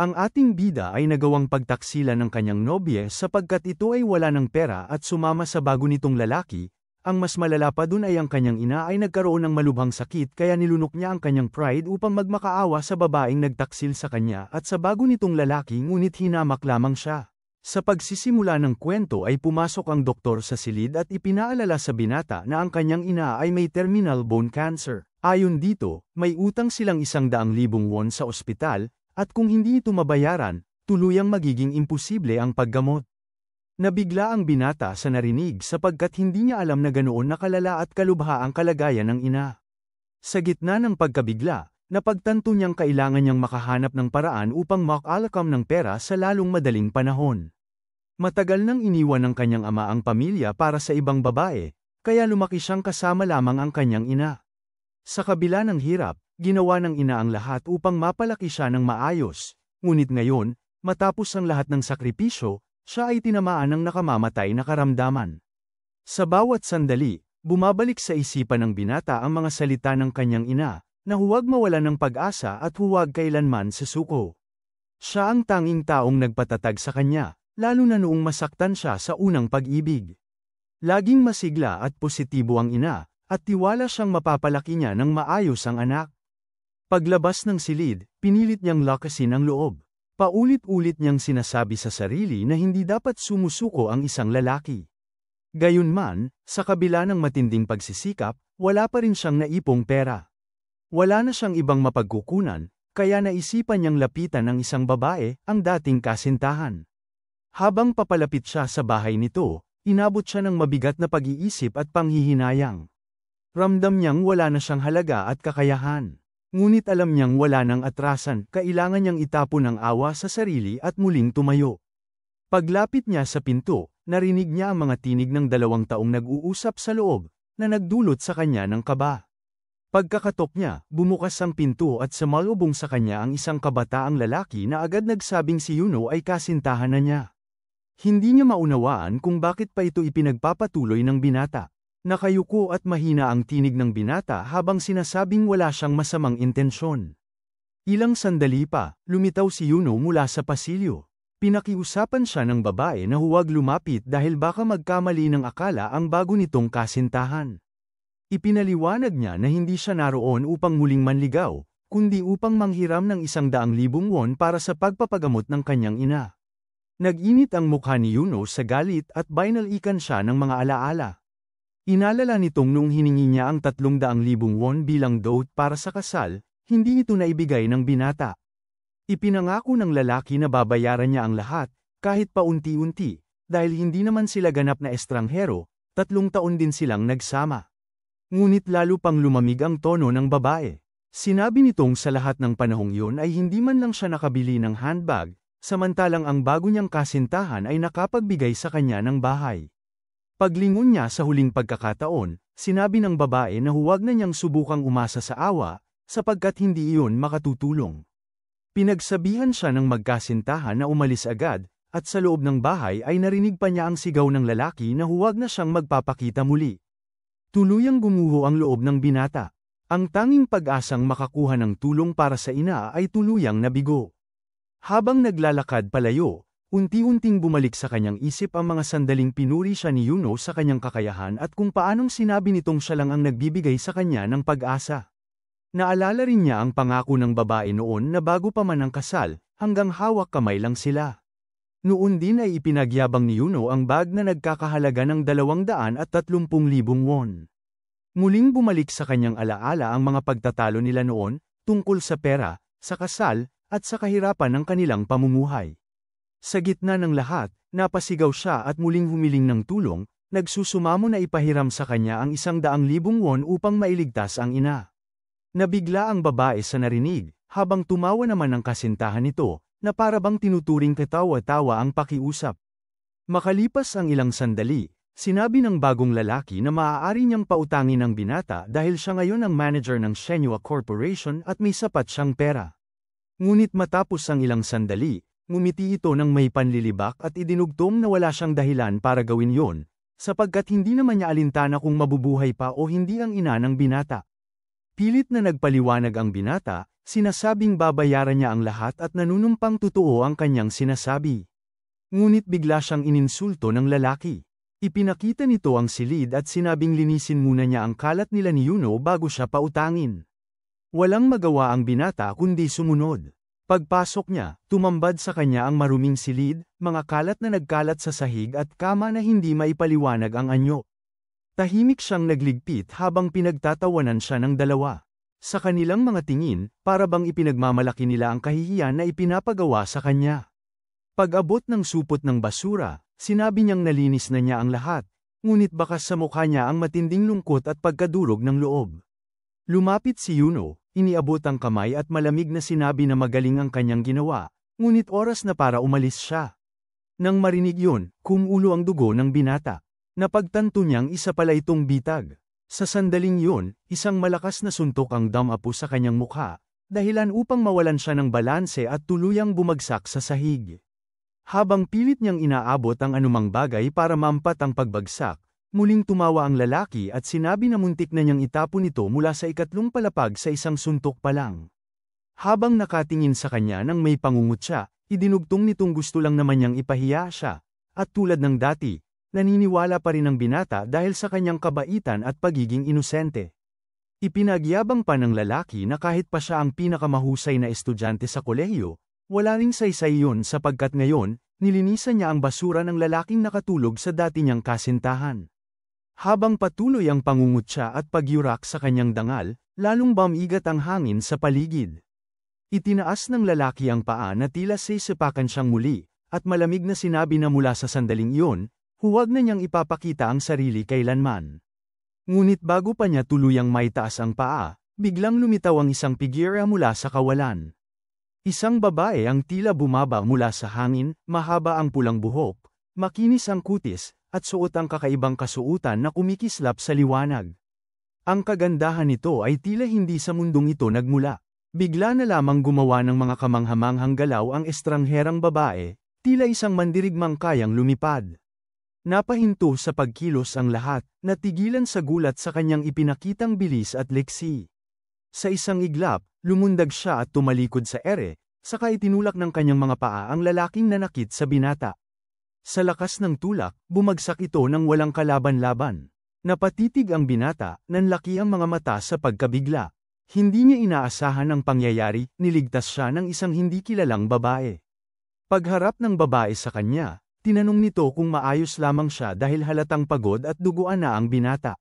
Ang ating bida ay nagawang pagtaksila ng kanyang nobye sapagkat ito ay wala ng pera at sumama sa bago nitong lalaki. Ang mas malala pa dun ay ang kanyang ina ay nagkaroon ng malubhang sakit kaya nilunok niya ang kanyang pride upang magmakaawa sa babaeng nagtaksil sa kanya at sa bago nitong lalaki ngunit hinamak lamang siya. Sa pagsisimula ng kwento ay pumasok ang doktor sa silid at ipinaalala sa binata na ang kanyang ina ay may terminal bone cancer. Ayon dito, may utang silang 100,000 won sa ospital, at kung hindi ito mabayaran, tuluyang magiging imposible ang paggamot. Nabigla ang binata sa narinig sapagkat hindi niya alam na ganoon nakalala at kalubha ang kalagayan ng ina. Sa gitna ng pagkabigla, napagtanto niyang kailangan niyang makahanap ng paraan upang makalakam ng pera sa lalong madaling panahon. Matagal nang iniwan ng kanyang ama ang pamilya para sa ibang babae, kaya lumaki siyang kasama lamang ang kanyang ina. Sa kabila ng hirap, ginawa ng ina ang lahat upang mapalaki siya ng maayos, ngunit ngayon, matapos ang lahat ng sakripisyo, siya ay tinamaan ng nakamamatay na karamdaman. Sa bawat sandali, bumabalik sa isipan ng binata ang mga salita ng kanyang ina, na huwag mawala ng pag-asa at huwag kailanman susuko. Siya ang tanging taong nagpatatag sa kanya, lalo na noong masaktan siya sa unang pag-ibig. Laging masigla at positibo ang ina, at tiwala siyang mapapalaki niya ng maayos ang anak. Paglabas ng silid, pinilit niyang lakasin ang loob. Paulit-ulit niyang sinasabi sa sarili na hindi dapat sumusuko ang isang lalaki. Gayunman, sa kabila ng matinding pagsisikap, wala pa rin siyang naipong pera. Wala na siyang ibang mapagkukunan, kaya naisipan niyang lapitan ng isang babae, ang dating kasintahan. Habang papalapit siya sa bahay nito, inabot siya ng mabigat na pag-iisip at panghihinayang. Ramdam niyang wala na siyang halaga at kakayahan. Ngunit alam niyang wala nang atrasan, kailangan niyang itapon ang awa sa sarili at muling tumayo. Paglapit niya sa pinto, narinig niya ang mga tinig ng 2 taong nag-uusap sa loob, na nagdulot sa kanya ng kaba. Pagkakatok niya, bumukas ang pinto at sumalubong sa kanya ang isang kabataang lalaki na agad nagsabing si Yuno ay kasintahan na niya. Hindi niya maunawaan kung bakit pa ito ipinagpapatuloy ng binata. Nakayuko at mahina ang tinig ng binata habang sinasabing wala siyang masamang intensyon. Ilang sandali pa, lumitaw si Yuno mula sa pasilyo. Pinakiusapan siya ng babae na huwag lumapit dahil baka magkamali ng akala ang bago nitong kasintahan. Ipinaliwanag niya na hindi siya naroon upang muling manligaw, kundi upang manghiram ng 100,000 won para sa pagpapagamot ng kanyang ina. Nag-init ang mukha ni Yuno sa galit at binalikan siya ng mga alaala. Inalala nitong nung hiningi niya ang 300,000 won bilang dote para sa kasal, hindi ito naibigay ng binata. Ipinangako ng lalaki na babayaran niya ang lahat, kahit paunti-unti, dahil hindi naman sila ganap na estranghero, 3 taon din silang nagsama. Ngunit lalo pang lumamig ang tono ng babae. Sinabi nitong sa lahat ng panahong yun ay hindi man lang siya nakabili ng handbag, samantalang ang bago niyang kasintahan ay nakapagbigay sa kanya ng bahay. Paglingon niya sa huling pagkakataon, sinabi ng babae na huwag na niyang subukang umasa sa awa, sapagkat hindi iyon makatutulong. Pinagsabihan siya ng magkasintahan na umalis agad, at sa loob ng bahay ay narinig pa niya ang sigaw ng lalaki na huwag na siyang magpapakita muli. Tuluyang gumuho ang loob ng binata. Ang tanging pag-asang makakuha ng tulong para sa ina ay tuluyang nabigo. Habang naglalakad palayo, unti-unting bumalik sa kanyang isip ang mga sandaling pinuri siya ni Yuno sa kanyang kakayahan at kung paanong sinabi nitong siya lang ang nagbibigay sa kanya ng pag-asa. Naalala rin niya ang pangako ng babae noon na bago pa man ang kasal, hanggang hawak kamay lang sila. Noon din ay ipinagyabang ni Yuno ang bag na nagkakahalaga ng 230,000 won. Muling bumalik sa kanyang alaala ang mga pagtatalo nila noon, tungkol sa pera, sa kasal, at sa kahirapan ng kanilang pamumuhay. Sa gitna ng lahat, napasigaw siya at muling humiling ng tulong, nagsusumamo na ipahiram sa kanya ang 100,000 won upang mailigtas ang ina. Nabigla ang babae sa narinig, habang tumawa naman ang kasintahan nito, na parabang tinuturing katawa-tawa ang pakiusap. Makalipas ang ilang sandali, sinabi ng bagong lalaki na maaari niyang pautangin ang binata dahil siya ngayon ang manager ng Shenhua Corporation at may sapat siyang pera. Ngunit matapos ang ilang sandali, ngumiti ito ng may panlilibak at idinugtong na wala siyang dahilan para gawin yon, sapagkat hindi naman niya alintana kung mabubuhay pa o hindi ang ina ng binata. Pilit na nagpaliwanag ang binata, sinasabing babayaran niya ang lahat at nanunumpang totoo ang kanyang sinasabi. Ngunit bigla siyang ininsulto ng lalaki. Ipinakita nito ang silid at sinabing linisin muna niya ang kalat nila ni Yuno bago siya pautangin. Walang magawa ang binata kundi sumunod. Pagpasok niya, tumambad sa kanya ang maruming silid, mga kalat na nagkalat sa sahig at kama na hindi maipaliwanag ang anyo. Tahimik siyang nagligpit habang pinagtatawanan siya ng dalawa. Sa kanilang mga tingin, para bang ipinagmamalaki nila ang kahihiyan na ipinapagawa sa kanya. Pag-abot ng supot ng basura, sinabi niyang nalinis na niya ang lahat, ngunit bakas sa mukha niya ang matinding lungkot at pagkadurog ng loob. Lumapit si Yuno, iniabot ang kamay at malamig na sinabi na magaling ang kanyang ginawa, ngunit oras na para umalis siya. Nang marinig yun, kumulo ang dugo ng binata. Napagtanto niyang isa pala itong bitag. Sa sandaling yun, isang malakas na suntok ang damapo sa kanyang mukha, dahilan upang mawalan siya ng balanse at tuluyang bumagsak sa sahig. Habang pilit niyang inaabot ang anumang bagay para mampat ang pagbagsak, muling tumawa ang lalaki at sinabi na muntik na niyang itapon ito mula sa ikatlong palapag sa isang suntok pa lang. Habang nakatingin sa kanya nang may pangungutya, idinugtong nitong gusto lang naman niyang ipahiya siya, at tulad ng dati, naniniwala pa rin ang binata dahil sa kanyang kabaitan at pagiging inosente. Ipinagyabang pa ng lalaki na kahit pa siya ang pinakamahusay na estudyante sa kolehiyo, wala ring saysay yun sapagkat ngayon, nilinisan niya ang basura ng lalaking nakatulog sa dati niyang kasintahan. Habang patuloy ang pangungutya at pagyurak sa kanyang dangal, lalong bumigat ang hangin sa paligid. Itinaas ng lalaki ang paa na tila sisipakan siyang muli, at malamig na sinabi na mula sa sandaling iyon, huwag na niyang ipapakita ang sarili kailanman. Ngunit bago pa niya tuluyang maitaas ang paa, biglang lumitaw ang isang figura mula sa kawalan. Isang babae ang tila bumaba mula sa hangin, mahaba ang pulang buhok, makinis ang kutis, at suot ang kakaibang kasuutan na kumikislap sa liwanag. Ang kagandahan nito ay tila hindi sa mundong ito nagmula. Bigla na lamang gumawa ng mga kamanghamanghang galaw ang estrangherang babae, tila isang mandirigmang kayang lumipad. Napahinto sa pagkilos ang lahat, natigilan sa gulat sa kanyang ipinakitang bilis at leksi. Sa isang iglap, lumundag siya at tumalikod sa ere, saka itinulak ng kanyang mga paa ang lalaking nanakit sa binata. Sa lakas ng tulak, bumagsak ito nang walang kalaban-laban. Napatitig ang binata, nanlaki ang mga mata sa pagkabigla. Hindi niya inaasahan ang pangyayari, niligtas siya ng isang hindi kilalang babae. Pagharap ng babae sa kanya, tinanong nito kung maayos lamang siya dahil halatang pagod at duguan na ang binata.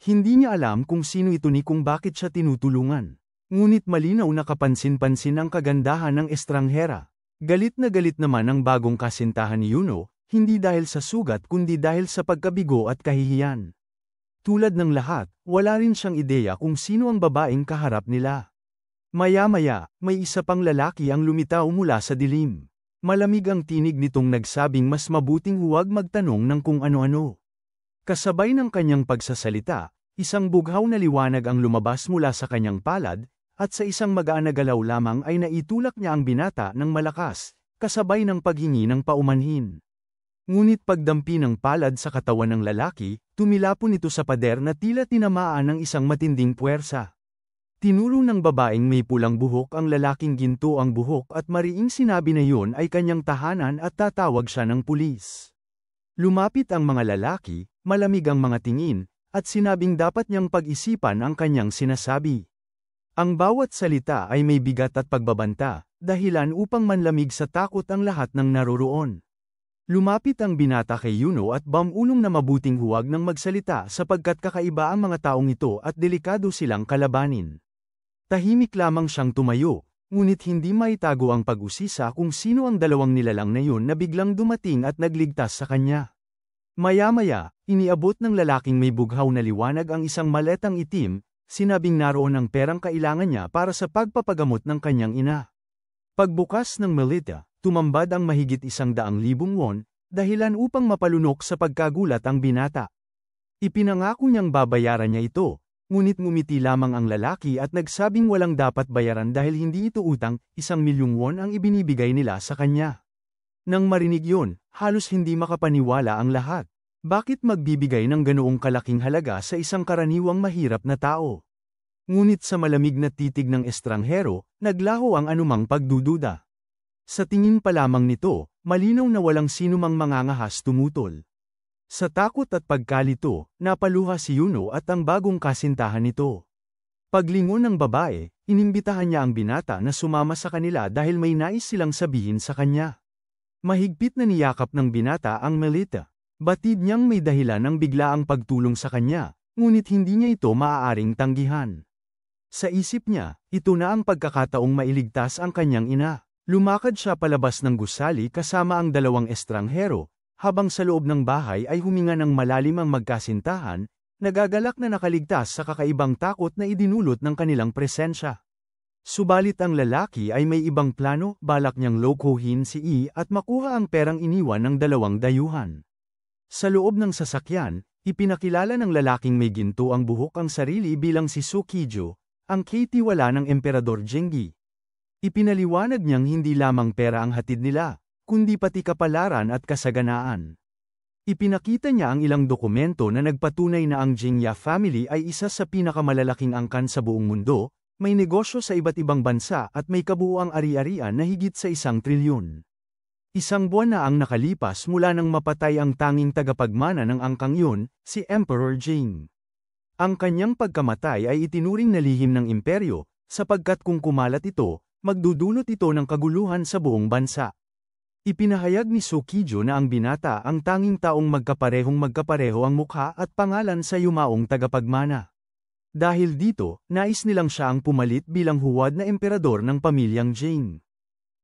Hindi niya alam kung sino ito ni kung bakit siya tinutulungan. Ngunit malinaw na kapansin-pansin ang kagandahan ng estranghera. Galit na galit naman ang bagong kasintahan ni Yuno, hindi dahil sa sugat kundi dahil sa pagkabigo at kahihiyan. Tulad ng lahat, wala rin siyang ideya kung sino ang babaeng kaharap nila. Maya-maya, may isa pang lalaki ang lumitaw mula sa dilim. Malamig ang tinig nitong nagsabing mas mabuting huwag magtanong ng kung ano-ano. Kasabay ng kanyang pagsasalita, isang bughaw na liwanag ang lumabas mula sa kanyang palad, at sa isang magaan na galaw lamang ay naitulak niya ang binata ng malakas, kasabay ng paghingi ng paumanhin. Ngunit pagdampi ng palad sa katawan ng lalaki, tumilapon ito sa pader na tila tinamaan ng isang matinding puwersa. Tinuro ng babaeng may pulang buhok ang lalaking ginto ang buhok at mariing sinabi na yun ay kanyang tahanan at tatawag siya ng pulis. Lumapit ang mga lalaki, malamig ang mga tingin, at sinabing dapat niyang pag-isipan ang kanyang sinasabi. Ang bawat salita ay may bigat at pagbabanta, dahilan upang manlamig sa takot ang lahat ng naroroon. Lumapit ang binata kay Yuno at bamulong na mabuting huwag nang magsalita sapagkat kakaiba ang mga taong ito at delikado silang kalabanin. Tahimik lamang siyang tumayo, ngunit hindi maitago ang pag-usisa kung sino ang dalawang nilalang na yun na biglang dumating at nagligtas sa kanya. Maya-maya, iniabot ng lalaking may bughaw na liwanag ang isang maletang itim, sinabing naroon ang perang kailangan niya para sa pagpapagamot ng kanyang ina. Pagbukas ng maleta, tumambad ang mahigit 100,000 won, dahilan upang mapalunok sa pagkagulat ang binata. Ipinangako niyang babayaran niya ito, ngunit ngumiti lamang ang lalaki at nagsabing walang dapat bayaran dahil hindi ito utang, 1,000,000 won ang ibinibigay nila sa kanya. Nang marinig yun, halos hindi makapaniwala ang lahat. Bakit magbibigay ng ganoong kalaking halaga sa isang karaniwang mahirap na tao? Ngunit sa malamig na titig ng estranghero, naglaho ang anumang pagdududa. Sa tingin pa lamang nito, malinaw na walang sinumang mangangahas tumutol. Sa takot at pagkalito, napaluha si Yuno at ang bagong kasintahan nito. Paglingon ng babae, inimbitahan niya ang binata na sumama sa kanila dahil may nais silang sabihin sa kanya. Mahigpit na niyakap ng binata ang Melita. Batid niyang may dahilan ng biglaang pagtulong sa kanya, ngunit hindi niya ito maaaring tanggihan. Sa isip niya, ito na ang pagkakataong mailigtas ang kanyang ina. Lumakad siya palabas ng gusali kasama ang dalawang estranghero, habang sa loob ng bahay ay huminga ng malalim ang magkasintahan, nagagalak na nakaligtas sa kakaibang takot na idinulot ng kanilang presensya. Subalit ang lalaki ay may ibang plano, balak niyang lokohin si I at makuha ang perang iniwan ng dalawang dayuhan. Sa loob ng sasakyan, ipinakilala ng lalaking may ginto ang buhok ang sarili bilang si Sukijo, ang katiwala ng Emperador Genji. Ipinaliwanag niyang hindi lamang pera ang hatid nila, kundi pati kapalaran at kasaganaan. Ipinakita niya ang ilang dokumento na nagpatunay na ang Jingya family ay isa sa pinakamalalaking angkan sa buong mundo, may negosyo sa iba't ibang bansa at may kabuuang ari-arian na higit sa 1 trilyon. Isang buwan na ang nakalipas mula nang mapatay ang tanging tagapagmana ng angkang yun, si Emperor Jing. Ang kanyang pagkamatay ay itinuring na lihim ng imperyo, sapagkat kung kumalat ito, magdudulot ito ng kaguluhan sa buong bansa. Ipinahayag ni Sukijo na ang binata ang tanging taong magkapareho ang mukha at pangalan sa yumaong tagapagmana. Dahil dito, nais nilang siya ang pumalit bilang huwad na emperador ng pamilyang Jing.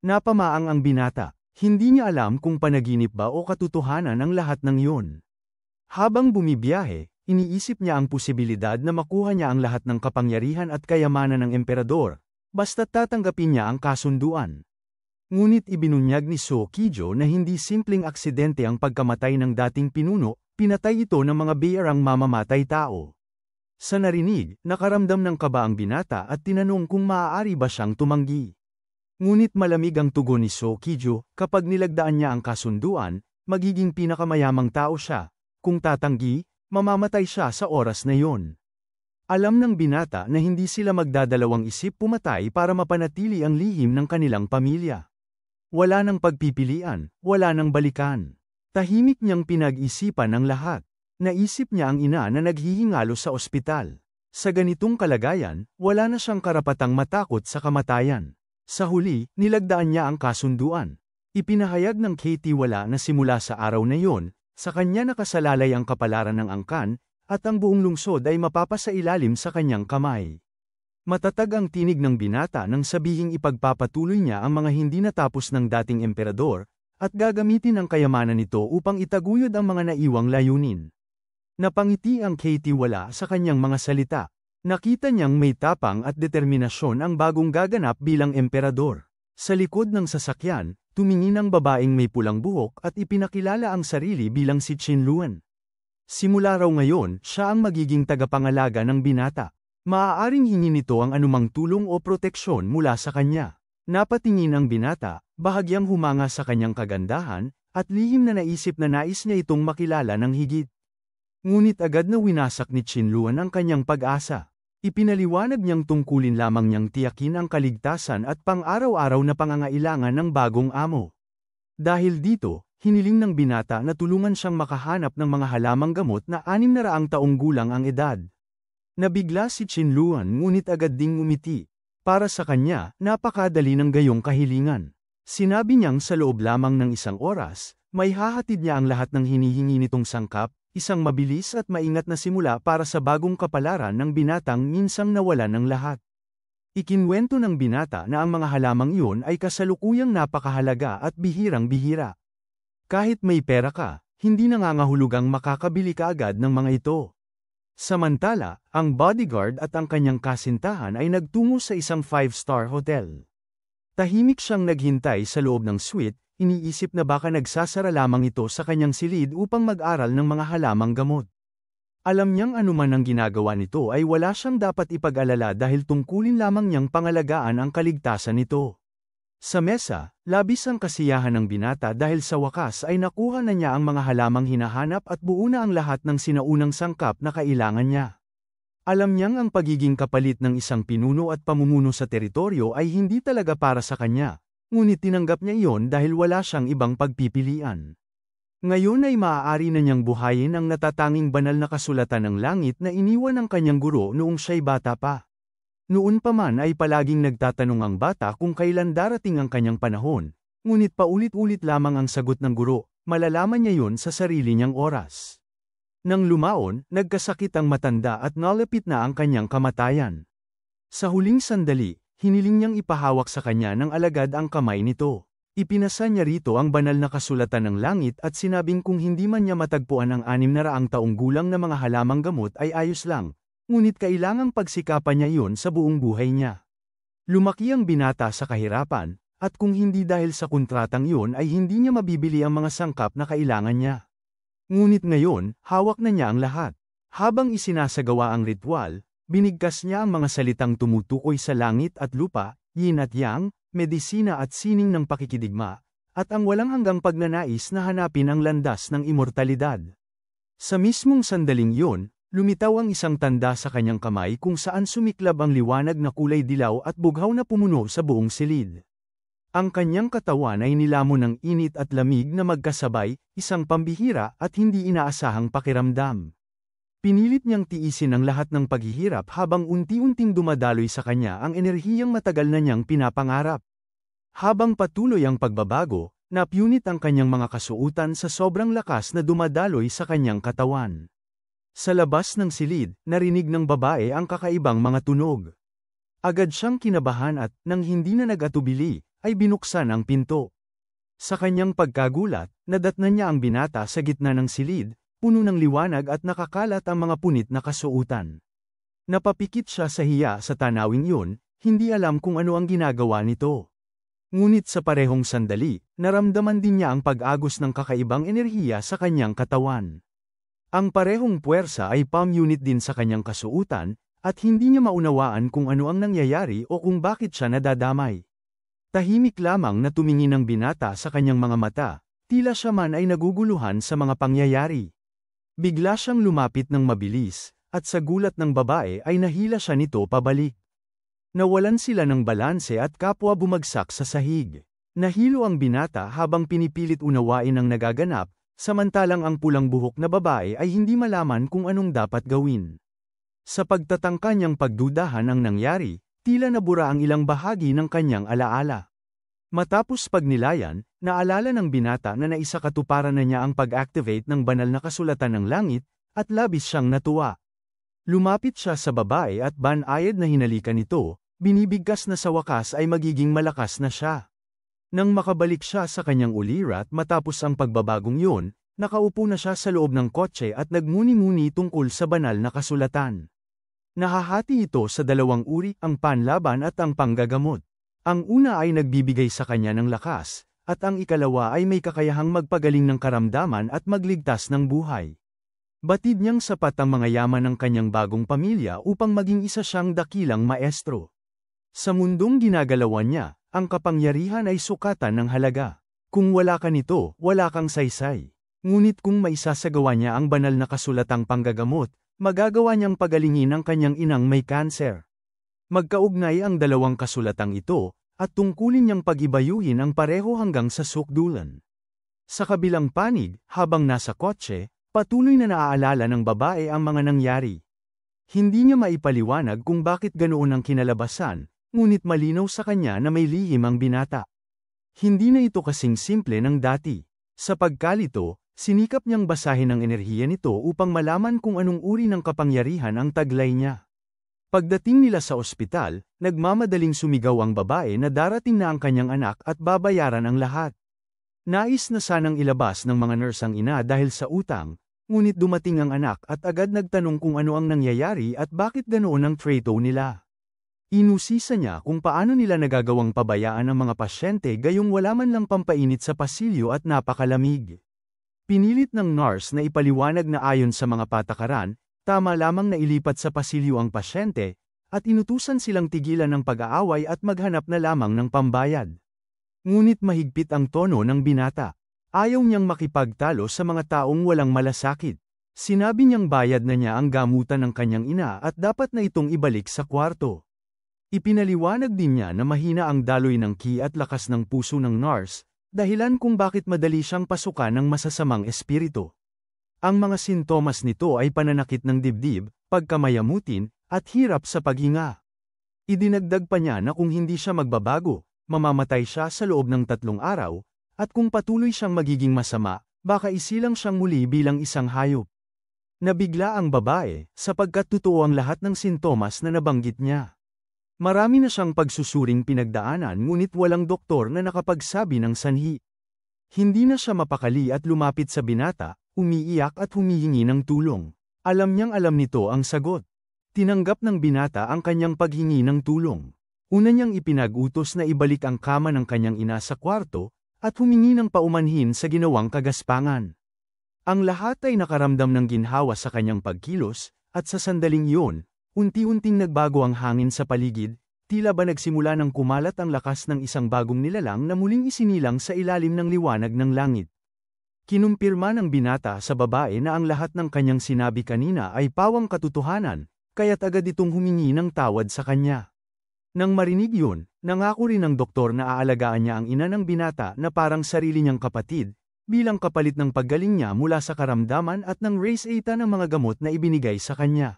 Napamaang ang binata, hindi niya alam kung panaginip ba o katotohanan ang lahat ng yun. Habang bumibiyahe, iniisip niya ang posibilidad na makuha niya ang lahat ng kapangyarihan at kayamanan ng emperador, basta't tatanggapin niya ang kasunduan. Ngunit ibinunyag ni Sukijo na hindi simpleng aksidente ang pagkamatay ng dating pinuno, pinatay ito ng mga biyerang mamamatay tao. Sa narinig, nakaramdam ng kaba ang binata at tinanong kung maaari ba siyang tumanggi. Ngunit malamig ang tugon ni Sukijo, kapag nilagdaan niya ang kasunduan, magiging pinakamayamang tao siya. Kung tatanggi, mamamatay siya sa oras na yon. Alam ng binata na hindi sila magdadalawang isip pumatay para mapanatili ang lihim ng kanilang pamilya. Wala nang pagpipilian, wala nang balikan. Tahimik niyang pinag-isipan ang lahat. Naisip niya ang ina na naghihingalo sa ospital. Sa ganitong kalagayan, wala na siyang karapatang matakot sa kamatayan. Sa huli, nilagdaan niya ang kasunduan. Ipinahayag ng katiwala na simula sa araw na yon, sa kanya nakasalalay ang kapalaran ng angkan, at ang buong lungsod ay mapapasailalim sa kanyang kamay. Matatag ang tinig ng binata nang sabihing ipagpapatuloy niya ang mga hindi natapos ng dating emperador, at gagamitin ang kayamanan nito upang itaguyod ang mga naiwang layunin. Napangiti ang katiwala sa kanyang mga salita. Nakita niyang may tapang at determinasyon ang bagong gaganap bilang emperador. Sa likod ng sasakyan, tumingin ang babaeng may pulang buhok at ipinakilala ang sarili bilang si Qinluan. Simula raw ngayon, siya ang magiging tagapangalaga ng binata. Maaaring hingin nito ang anumang tulong o proteksyon mula sa kanya. Napatingin ang binata, bahagyang humanga sa kanyang kagandahan, at lihim na naisip na nais niya itong makilala ng higit. Ngunit agad na winasak ni Qinluan ang kanyang pag-asa. Ipinaliwanag niyang tungkulin lamang niyang tiyakin ang kaligtasan at pang-araw-araw na pangangailangan ng bagong amo. Dahil dito, hiniling ng binata na tulungan siyang makahanap ng mga halamang gamot na 600 taong gulang ang edad. Nabigla si Qinluan ngunit agad ding umiti. Para sa kanya, napakadali ng gayong kahilingan. Sinabi niyang sa loob lamang ng 1 oras, may hahatid niya ang lahat ng hinihingi nitong sangkap, isang mabilis at maingat na simula para sa bagong kapalaran ng binatang minsang nawalan ng lahat. Ikinwento ng binata na ang mga halamang iyon ay kasalukuyang napakahalaga at bihirang-bihira. Kahit may pera ka, hindi nangangahulugang makakabili ka agad ng mga ito. Samantala, ang bodyguard at ang kanyang kasintahan ay nagtungo sa isang 5-star hotel. Tahimik siyang naghintay sa loob ng suite, iniisip na baka nagsasara lamang ito sa kanyang silid upang mag-aral ng mga halamang gamot. Alam niyang anuman ang ginagawa nito ay wala siyang dapat ipag-alala dahil tungkulin lamang niyang pangalagaan ang kaligtasan nito. Sa mesa, labis ang kasiyahan ng binata dahil sa wakas ay nakuha na niya ang mga halamang hinahanap at buo na ang lahat ng sinaunang sangkap na kailangan niya. Alam niyang ang pagiging kapalit ng isang pinuno at pamumuno sa teritoryo ay hindi talaga para sa kanya, ngunit tinanggap niya iyon dahil wala siyang ibang pagpipilian. Ngayon ay maaari na niyang buhayin ang natatanging banal na kasulatan ng langit na iniwan ng kanyang guro noong siya'y bata pa. Noon pa man ay palaging nagtatanong ang bata kung kailan darating ang kanyang panahon, ngunit paulit-ulit lamang ang sagot ng guro, malalaman niya yun sa sarili niyang oras. Nang lumaon, nagkasakit ang matanda at nalapit na ang kanyang kamatayan. Sa huling sandali, hiniling niyang ipahawak sa kanya ng alagad ang kamay nito. Ipinasa niya rito ang banal na kasulatan ng langit at sinabing kung hindi man niya matagpuan ang 600 taong gulang na mga halamang gamot ay ayos lang, ngunit kailangang pagsikapan niya iyon sa buong buhay niya. Lumaki ang binata sa kahirapan, at kung hindi dahil sa kontratang iyon ay hindi niya mabibili ang mga sangkap na kailangan niya. Ngunit ngayon, hawak na niya ang lahat. Habang isinasagawa ang ritual, binigkas niya ang mga salitang tumutukoy sa langit at lupa, yin at yang, medisina at sining ng pakikidigma, at ang walang hanggang pagnanais na hanapin ang landas ng imortalidad. Sa mismong sandaling yun, lumitaw ang isang tanda sa kanyang kamay kung saan sumiklab ang liwanag na kulay dilaw at bughaw na pumuno sa buong silid. Ang kanyang katawan ay nilamon ng init at lamig na magkasabay, isang pambihira at hindi inaasahang pakiramdam. Pinilit niyang tiisin ang lahat ng paghihirap habang unti-unting dumadaloy sa kanya ang enerhiyang matagal na niyang pinapangarap. Habang patuloy ang pagbabago, napunit ang kanyang mga kasuutan sa sobrang lakas na dumadaloy sa kanyang katawan. Sa labas ng silid, narinig ng babae ang kakaibang mga tunog. Agad siyang kinabahan at, nang hindi na nag-atubili, ay binuksan ang pinto. Sa kanyang pagkagulat, nadatnan niya ang binata sa gitna ng silid, puno ng liwanag at nakakalat ang mga punit na kasuutan. Napapikit siya sa hiya sa tanawing yun, hindi alam kung ano ang ginagawa nito. Ngunit sa parehong sandali, naramdaman din niya ang pag-agos ng kakaibang enerhiya sa kanyang katawan. Ang parehong puwersa ay palm-unit din sa kanyang kasuutan, at hindi niya maunawaan kung ano ang nangyayari o kung bakit siya nadadamay. Tahimik lamang na tumingin ang binata sa kanyang mga mata, tila siya man ay naguguluhan sa mga pangyayari. Bigla siyang lumapit ng mabilis, at sa gulat ng babae ay nahila siya nito pabalik. Nawalan sila ng balanse at kapwa bumagsak sa sahig. Nahilo ang binata habang pinipilit unawain ang nagaganap, samantalang ang pulang buhok na babae ay hindi malaman kung anong dapat gawin. Sa pagtatangka niyang pagdudahan ang nangyari, tila nabura ang ilang bahagi ng kanyang alaala. Matapos pagnilayan, naalala ng binata na naisakatuparan na niya ang pag-activate ng banal na kasulatan ng langit, at labis siyang natuwa. Lumapit siya sa babae at banayad na hinalikan nito, binibigkas na sa wakas ay magiging malakas na siya. Nang makabalik siya sa kanyang ulirat matapos ang pagbabagong yun, nakaupo na siya sa loob ng kotse at nagmuni-muni tungkol sa banal na kasulatan. Nahahati ito sa dalawang uri, ang panlaban at ang panggagamot. Ang una ay nagbibigay sa kanya ng lakas, at ang ikalawa ay may kakayahang magpagaling ng karamdaman at magligtas ng buhay. Batid niyang sapat ang mga yaman ng kanyang bagong pamilya upang maging isa siyang dakilang maestro. Sa mundong ginagalawan niya, ang kapangyarihan ay sukatan ng halaga. Kung wala ka nito, wala kang saysay. Ngunit kung maisasagawa niya ang banal na kasulatang panggagamot, magagawa niyang pagalingin ang kanyang inang may kanser. Magkaugnay ang dalawang kasulatang ito, at tungkulin niyang pagibayuhin ang pareho hanggang sa sukdulan. Sa kabilang panig, habang nasa kotse, patuloy na naaalala ng babae ang mga nangyari. Hindi niya maipaliwanag kung bakit ganoon ang kinalabasan, ngunit malinaw sa kanya na may lihim ang binata. Hindi na ito kasing simple ng dati. Sa pagkalito, sinikap niyang basahin ang enerhiya nito upang malaman kung anong uri ng kapangyarihan ang taglay niya. Pagdating nila sa ospital, nagmamadaling sumigaw ang babae na darating na ang kanyang anak at babayaran ang lahat. Nais na sanang ilabas ng mga nurse ang ina dahil sa utang, ngunit dumating ang anak at agad nagtanong kung ano ang nangyayari at bakit ganoon ang trato nila. Inusisa niya kung paano nila nagagawang pabayaan ang mga pasyente gayong wala man lang pampainit sa pasilyo at napakalamig. Pinilit ng nurse na ipaliwanag na ayon sa mga patakaran, tama lamang na ilipat sa pasilyo ang pasyente, at inutusan silang tigilan ng pag-aaway at maghanap na lamang ng pambayad. Ngunit mahigpit ang tono ng binata. Ayaw niyang makipagtalo sa mga taong walang malasakit. Sinabi niyang bayad na niya ang gamutan ng kanyang ina at dapat na itong ibalik sa kwarto. Ipinaliwanag din niya na mahina ang daloy ng ki at lakas ng puso ng nurse, dahilan kung bakit madali siyang pasukan ng masasamang espiritu. Ang mga sintomas nito ay pananakit ng dibdib, pagkamayamutin, at hirap sa paghinga. Idinagdag pa niya na kung hindi siya magbabago, mamamatay siya sa loob ng 3 araw, at kung patuloy siyang magiging masama, baka isilang siyang muli bilang isang hayop. Nabigla ang babae, sapagkat totoo ang lahat ng sintomas na nabanggit niya. Marami na siyang pagsusuring pinagdaanan ngunit walang doktor na nakapagsabi ng sanhi. Hindi na siya mapakali at lumapit sa binata, umiiyak at humihingi ng tulong. Alam niyang alam nito ang sagot. Tinanggap ng binata ang kanyang paghingi ng tulong. Una niyang ipinag-utos na ibalik ang kama ng kanyang ina sa kwarto, at humingi ng paumanhin sa ginawang kagaspangan. Ang lahat ay nakaramdam ng ginhawa sa kanyang pagkilos, at sa sandaling iyon, unti-unting nagbago ang hangin sa paligid, tila ba nagsimula ng kumalat ang lakas ng isang bagong nilalang na muling isinilang sa ilalim ng liwanag ng langit. Kinumpirma ng binata sa babae na ang lahat ng kanyang sinabi kanina ay pawang katotohanan, kaya't agad itong humingi ng tawad sa kanya. Nang marinig yun, nangako rin ng doktor na aalagaan niya ang ina ng binata na parang sarili niyang kapatid, bilang kapalit ng paggaling niya mula sa karamdaman at ng reseta ng mga gamot na ibinigay sa kanya.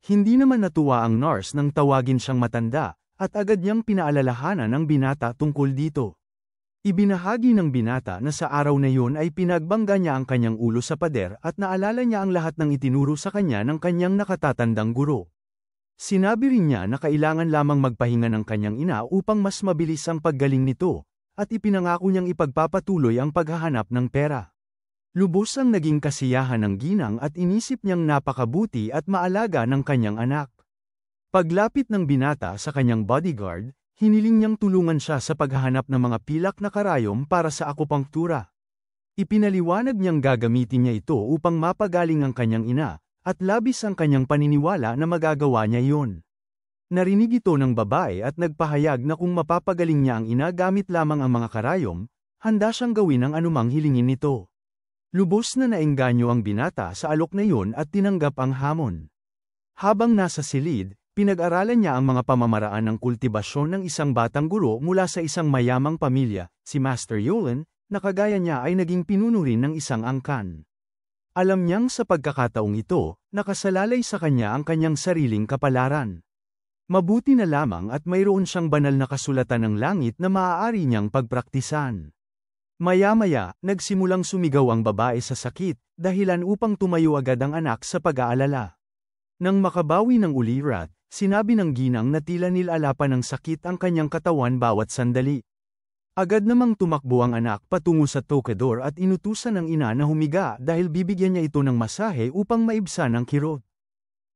Hindi naman natuwa ang nurse nang tawagin siyang matanda, at agad niyang pinaalalahanan ang binata tungkol dito. Ibinahagi ng binata na sa araw na yun ay pinagbangga niya ang kanyang ulo sa pader at naalala niya ang lahat ng itinuro sa kanya ng kanyang nakatatandang guro. Sinabi rin niya na kailangan lamang magpahinga ng kanyang ina upang mas mabilis ang paggaling nito, at ipinangako niyang ipagpapatuloy ang paghahanap ng pera. Lubos ang naging kasiyahan ng ginang at inisip niyang napakabuti at maalaga ng kanyang anak. Paglapit ng binata sa kanyang bodyguard, hiniling niyang tulungan siya sa paghahanap ng mga pilak na karayom para sa akupunktura. Ipinaliwanag niyang gagamitin niya ito upang mapagaling ang kanyang ina, at labis ang kanyang paniniwala na magagawa niya iyon. Narinig ito ng babae at nagpahayag na kung mapapagaling niya ang ina gamit lamang ang mga karayom, handa siyang gawin ang anumang hilingin nito. Lubos na naengganyo ang binata sa alok na iyon at tinanggap ang hamon. Habang nasa silid, pinag-aralan niya ang mga pamamaraan ng kultibasyon ng isang batang guro mula sa isang mayamang pamilya, si Master Yolen, na kagaya niya ay naging pinuno rin ng isang angkan. Alam niyang sa pagkakataong ito, nakasalalay sa kanya ang kanyang sariling kapalaran. Mabuti na lamang at mayroon siyang banal na kasulatan ng langit na maaari niyang pagpraktisan. Maya-maya, nagsimulang sumigaw ang babae sa sakit, dahilan upang tumayo agad ang anak sa pag-aalala. Nang makabawi ng ulirat, sinabi ng ginang na tila nilalapan ng sakit ang kanyang katawan bawat sandali. Agad namang tumakbo ang anak patungo sa tokador at inutusan ng ina na humiga dahil bibigyan niya ito ng masahe upang maibsan ang kirot.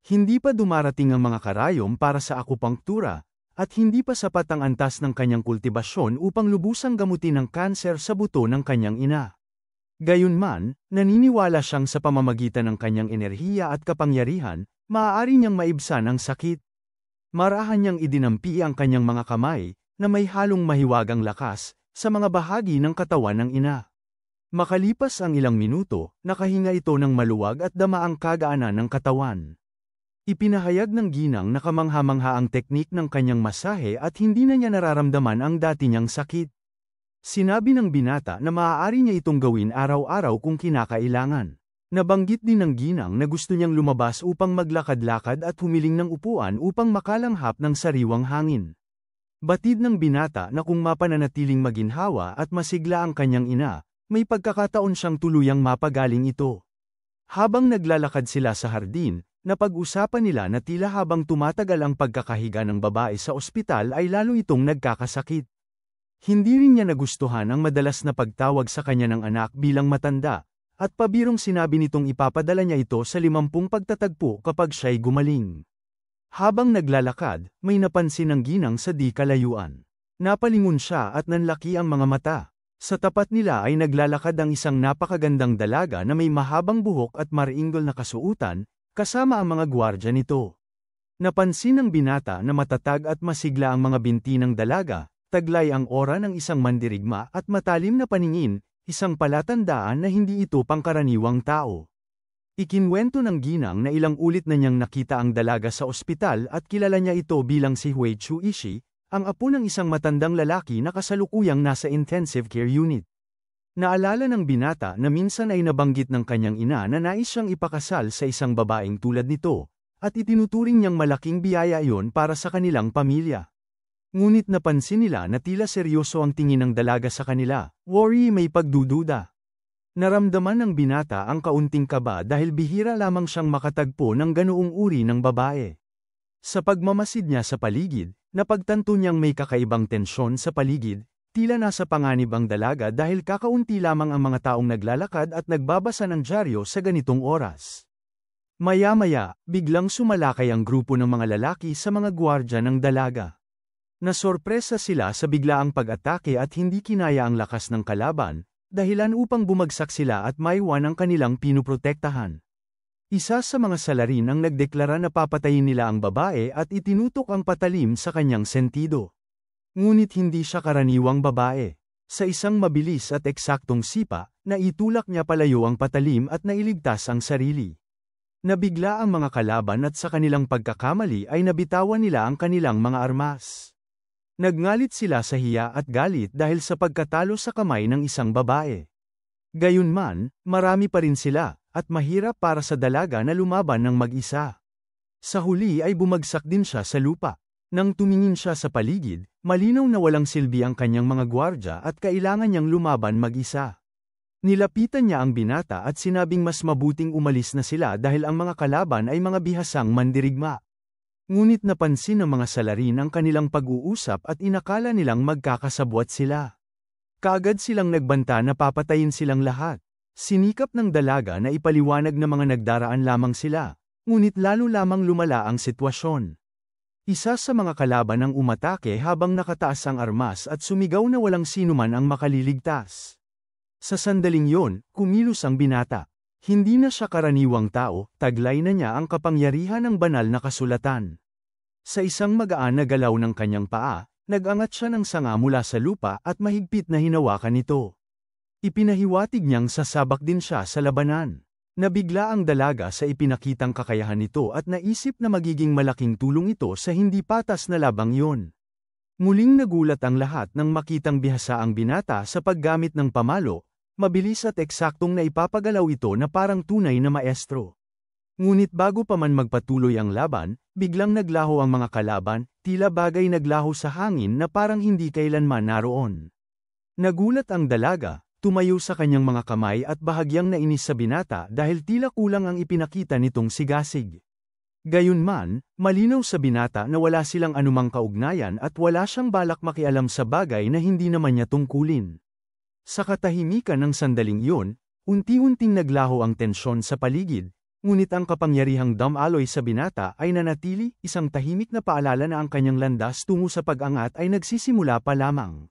Hindi pa dumarating ang mga karayom para sa akupunktura, at hindi pa sapat ang antas ng kanyang kultibasyon upang lubusang gamutin ang kanser sa buto ng kanyang ina. Gayunman, naniniwala siyang sa pamamagitan ng kanyang enerhiya at kapangyarihan, maaari niyang maibsan ang sakit. Marahan niyang idinampi ang kanyang mga kamay, na may halong mahiwagang lakas, sa mga bahagi ng katawan ng ina. Makalipas ang ilang minuto, nakahinga ito ng maluwag at dama ang kagaanan ng katawan. Ipinahayag ng ginang na kamangha-mangha ang teknik ng kanyang masahe at hindi na niya nararamdaman ang dati niyang sakit. Sinabi ng binata na maaari niya itong gawin araw-araw kung kinakailangan. Nabanggit din ng ginang na gusto niyang lumabas upang maglakad-lakad at humiling ng upuan upang makalanghap ng sariwang hangin. Batid ng binata na kung mapananatiling maginhawa at masigla ang kanyang ina, may pagkakataon siyang tuluyang mapagaling ito. Habang naglalakad sila sa hardin, napag-usapan nila na tila habang tumatagal ang pagkakahiga ng babae sa ospital ay lalo itong nagkakasakit. Hindi rin niya nagustuhan ang madalas na pagtawag sa kanya ng anak bilang matanda, at pabirong sinabi nitong ipapadala niya ito sa 50 pagtatagpo kapag siya'y gumaling. Habang naglalakad, may napansin ng ginang sa di kalayuan. Napalingon siya at nanlaki ang mga mata. Sa tapat nila ay naglalakad ang isang napakagandang dalaga na may mahabang buhok at mariinggol na kasuutan, kasama ang mga gwardya nito. Napansin ng binata na matatag at masigla ang mga binti ng dalaga, taglay ang aura ng isang mandirigma at matalim na paningin, isang palatandaan na hindi ito pangkaraniwang tao. Ikinwento ng ginang na ilang ulit na niyang nakita ang dalaga sa ospital at kilala niya ito bilang si Hui Chuishi, ang apo ng isang matandang lalaki na kasalukuyang nasa intensive care unit. Naalala ng binata na minsan ay nabanggit ng kanyang ina na nais siyang ipakasal sa isang babaeng tulad nito, at itinuturing niyang malaking biyaya iyon para sa kanilang pamilya. Ngunit napansin nila na tila seryoso ang tingin ng dalaga sa kanila, worry may pagdududa. Naramdaman ng binata ang kaunting kaba dahil bihira lamang siyang makatagpo ng ganoong uri ng babae. Sa pagmamasid niya sa paligid, napagtanto niyang may kakaibang tensyon sa paligid, tila nasa panganib ang dalaga dahil kakaunti lamang ang mga taong naglalakad at nagbabasa ng dyaryo sa ganitong oras. Maya-maya, biglang sumalakay ang grupo ng mga lalaki sa mga gwardya ng dalaga. Nasorpresa sila sa biglaang pag-atake at hindi kinaya ang lakas ng kalaban, dahilan upang bumagsak sila at maiwan ang kanilang pinuprotektahan. Isa sa mga salarin ang nagdeklara na papatayin nila ang babae at itinutok ang patalim sa kanyang sentido. Ngunit hindi siya karaniwang babae. Sa isang mabilis at eksaktong sipa, naitulak niya palayo ang patalim at nailigtas ang sarili. Nabigla ang mga kalaban at sa kanilang pagkakamali ay nabitawan nila ang kanilang mga armas. Nagngalit sila sa hiya at galit dahil sa pagkatalo sa kamay ng isang babae. Gayunman, marami pa rin sila, at mahirap para sa dalaga na lumaban ng mag-isa. Sa huli ay bumagsak din siya sa lupa. Nang tumingin siya sa paligid, malinaw na walang silbi ang kanyang mga gwardya at kailangan niyang lumaban mag-isa. Nilapitan niya ang binata at sinabing mas mabuting umalis na sila dahil ang mga kalaban ay mga bihasang mandirigma. Ngunit napansin ng mga salarin ang kanilang pag-uusap at inakala nilang magkakasabwat sila. Kaagad silang nagbanta na papatayin silang lahat. Sinikap ng dalaga na ipaliwanag na mga nagdaraan lamang sila, ngunit lalo lamang lumala ang sitwasyon. Isa sa mga kalaban ang umatake habang nakataas ang armas at sumigaw na walang sinuman ang makaliligtas. Sa sandaling yon, kumilos ang binata. Hindi na siya karaniwang tao, taglay na niya ang kapangyarihan ng banal na kasulatan. Sa isang magaan na galaw ng kanyang paa, nag-angat siya ng sanga mula sa lupa at mahigpit na hinawakan ito. Ipinahiwatig niyang sasabak din siya sa labanan. Nabigla ang dalaga sa ipinakitang kakayahan nito at naisip na magiging malaking tulong ito sa hindi patas na labang iyon. Muling nagulat ang lahat nang makitang bihasa ang binata sa paggamit ng pamalo, mabilis at eksaktong naipapagalaw ito na parang tunay na maestro. Ngunit bago pa man magpatuloy ang laban, biglang naglaho ang mga kalaban, tila bagay naglaho sa hangin na parang hindi kailanman naroon. Nagulat ang dalaga. Tumayo sa kanyang mga kamay at bahagyang nainis sa binata dahil tila kulang ang ipinakita nitong sigasig. Gayunman, malinaw sa binata na wala silang anumang kaugnayan at wala siyang balak makialam sa bagay na hindi naman niya tungkulin. Sa katahimikan ng sandaling iyon, unti-unting naglaho ang tensyon sa paligid, ngunit ang kapangyarihang damaloy sa binata ay nanatili, isang tahimik na paalala na ang kanyang landas tungo sa pag-angat ay nagsisimula pa lamang.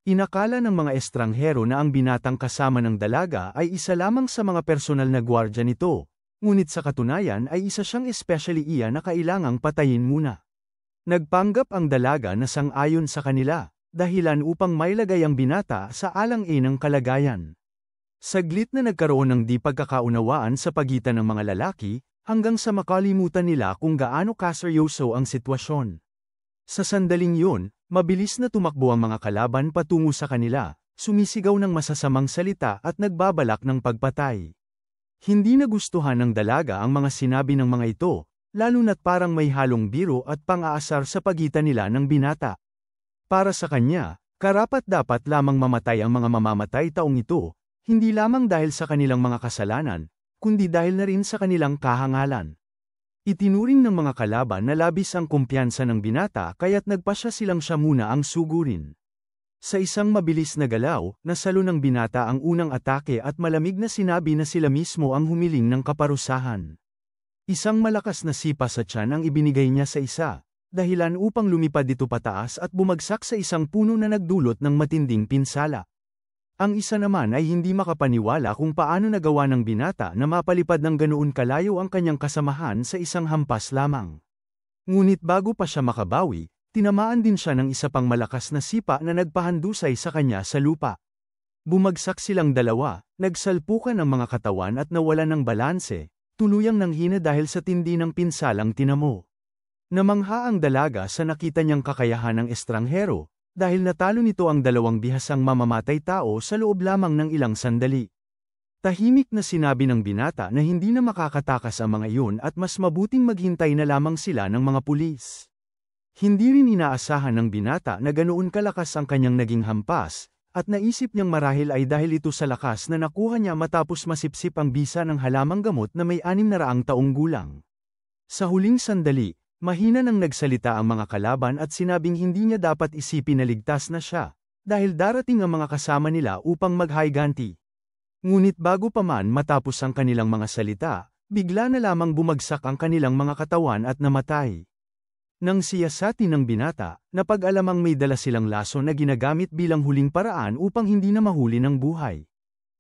Inakala ng mga estranghero na ang binatang kasama ng dalaga ay isa lamang sa mga personal na gwardya nito, ngunit sa katunayan ay isa siyang especially iya na kailangang patayin muna. Nagpanggap ang dalaga na sang-ayon sa kanila, dahilan upang mailagay ang binata sa alang-inang kalagayan. Saglit na nagkaroon ng di pagkakaunawaan sa pagitan ng mga lalaki, hanggang sa makalimutan nila kung gaano kaseryoso ang sitwasyon. Sa sandaling yun, mabilis na tumakbo ang mga kalaban patungo sa kanila, sumisigaw ng masasamang salita at nagbabalak ng pagpatay. Hindi nagustuhan ng dalaga ang mga sinabi ng mga ito, lalo na't parang may halong biro at pang-aasar sa pagitan nila ng binata. Para sa kanya, karapat-dapat lamang mamatay ang mga mamamatay taong ito, hindi lamang dahil sa kanilang mga kasalanan, kundi dahil na rin sa kanilang kahangalan. Itinuring ng mga kalaban na labis ang kumpiyansa ng binata kaya't nagpasya silang siya muna ang sugurin. Sa isang mabilis na galaw, nasalo ng binata ang unang atake at malamig na sinabi na sila mismo ang humiling ng kaparusahan. Isang malakas na sipa sa tiyan ang ibinigay niya sa isa, dahilan upang lumipad ito pataas at bumagsak sa isang puno na nagdulot ng matinding pinsala. Ang isa naman ay hindi makapaniwala kung paano nagawa ng binata na mapalipad ng ganoon kalayo ang kanyang kasamahan sa isang hampas lamang. Ngunit bago pa siya makabawi, tinamaan din siya ng isa pang malakas na sipa na nagpahandusay sa kanya sa lupa. Bumagsak silang dalawa, nagsalpukan ang mga katawan at nawalan ng balanse, tuluyang nanghina dahil sa tindi ng pinsalang tinamo. Namangha ang dalaga sa nakita niyang kakayahan ng estranghero, dahil natalo nito ang dalawang bihasang mamamatay tao sa loob lamang ng ilang sandali. Tahimik na sinabi ng binata na hindi na makakatakas ang mga iyon at mas mabuting maghintay na lamang sila ng mga pulis. Hindi rin inaasahan ng binata na ganoon kalakas ang kanyang naging hampas, at naisip niyang marahil ay dahil ito sa lakas na nakuha niya matapos masipsip ang bisa ng halamang gamot na may 600 taong gulang. Sa huling sandali, mahina nang nagsalita ang mga kalaban at sinabing hindi niya dapat isipin na ligtas na siya, dahil darating ang mga kasama nila upang maghayganti. Ngunit bago pa man matapos ang kanilang mga salita, bigla na lamang bumagsak ang kanilang mga katawan at namatay. Nang siyasati ng binata, napag-alamang may dala silang laso na ginagamit bilang huling paraan upang hindi na mahuli ng buhay.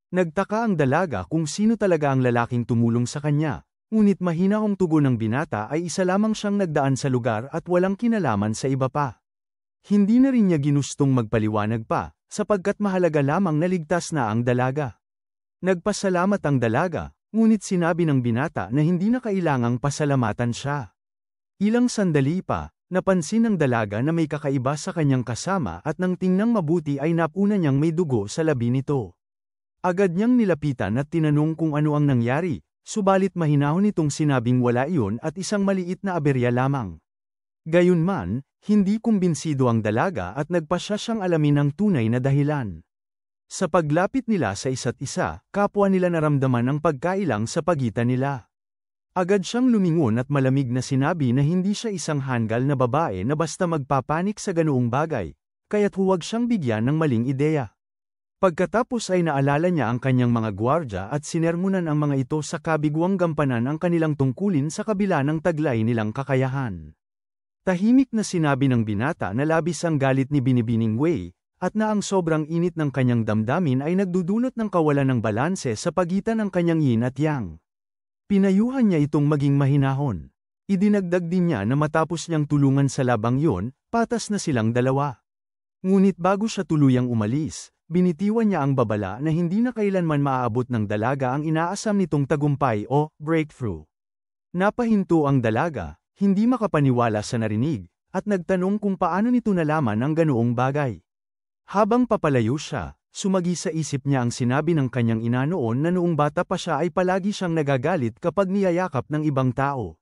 Nagtaka ang dalaga kung sino talaga ang lalaking tumulong sa kanya, ngunit mahina ang tugon ng binata ay isa lamang siyang nagdaan sa lugar at walang kinalaman sa iba pa. Hindi na rin niya ginustong magpaliwanag pa, sapagkat mahalaga lamang na ligtas na ang dalaga. Nagpasalamat ang dalaga, ngunit sinabi ng binata na hindi na kailangang pasalamatan siya. Ilang sandali pa, napansin ng dalaga na may kakaiba sa kanyang kasama at nang tingnang mabuti ay napuna niyang may dugo sa labi nito. Agad niyang nilapitan at tinanong kung ano ang nangyari, subalit mahinahon itong sinabing wala iyon at isang maliit na aberya lamang. Gayunman, hindi kumbinsido ang dalaga at nagpasya siyang alamin ang tunay na dahilan. Sa paglapit nila sa isa't isa, kapwa nila naramdaman ang pagkailang sa pagitan nila. Agad siyang lumingon at malamig na sinabi na hindi siya isang hanggal na babae na basta magpapanik sa ganoong bagay, kaya't huwag siyang bigyan ng maling ideya. Pagkatapos ay naalala niya ang kanyang mga gwardya at sinermonan ang mga ito sa kabiguang gampanan ang kanilang tungkulin sa kabila ng taglay nilang kakayahan. Tahimik na sinabi ng binata na labis ang galit ni Binibining Wei, at na ang sobrang init ng kanyang damdamin ay nagdudulot ng kawalan ng balanse sa pagitan ng kanyang yin at yang. Pinayuhan niya itong maging mahinahon. Idinagdag din niya na matapos niyang tulungan sa labang yun, patas na silang dalawa. Ngunit bago siya tuluyang umalis, binitiwan niya ang babala na hindi na kailanman maaabot ng dalaga ang inaasam nitong tagumpay o breakthrough. Napahinto ang dalaga, hindi makapaniwala sa narinig, at nagtanong kung paano nito nalaman ang ganoong bagay. Habang papalayo siya, sumagi sa isip niya ang sinabi ng kanyang ina noon na noong bata pa siya ay palagi siyang nagagalit kapag niyayakap ng ibang tao.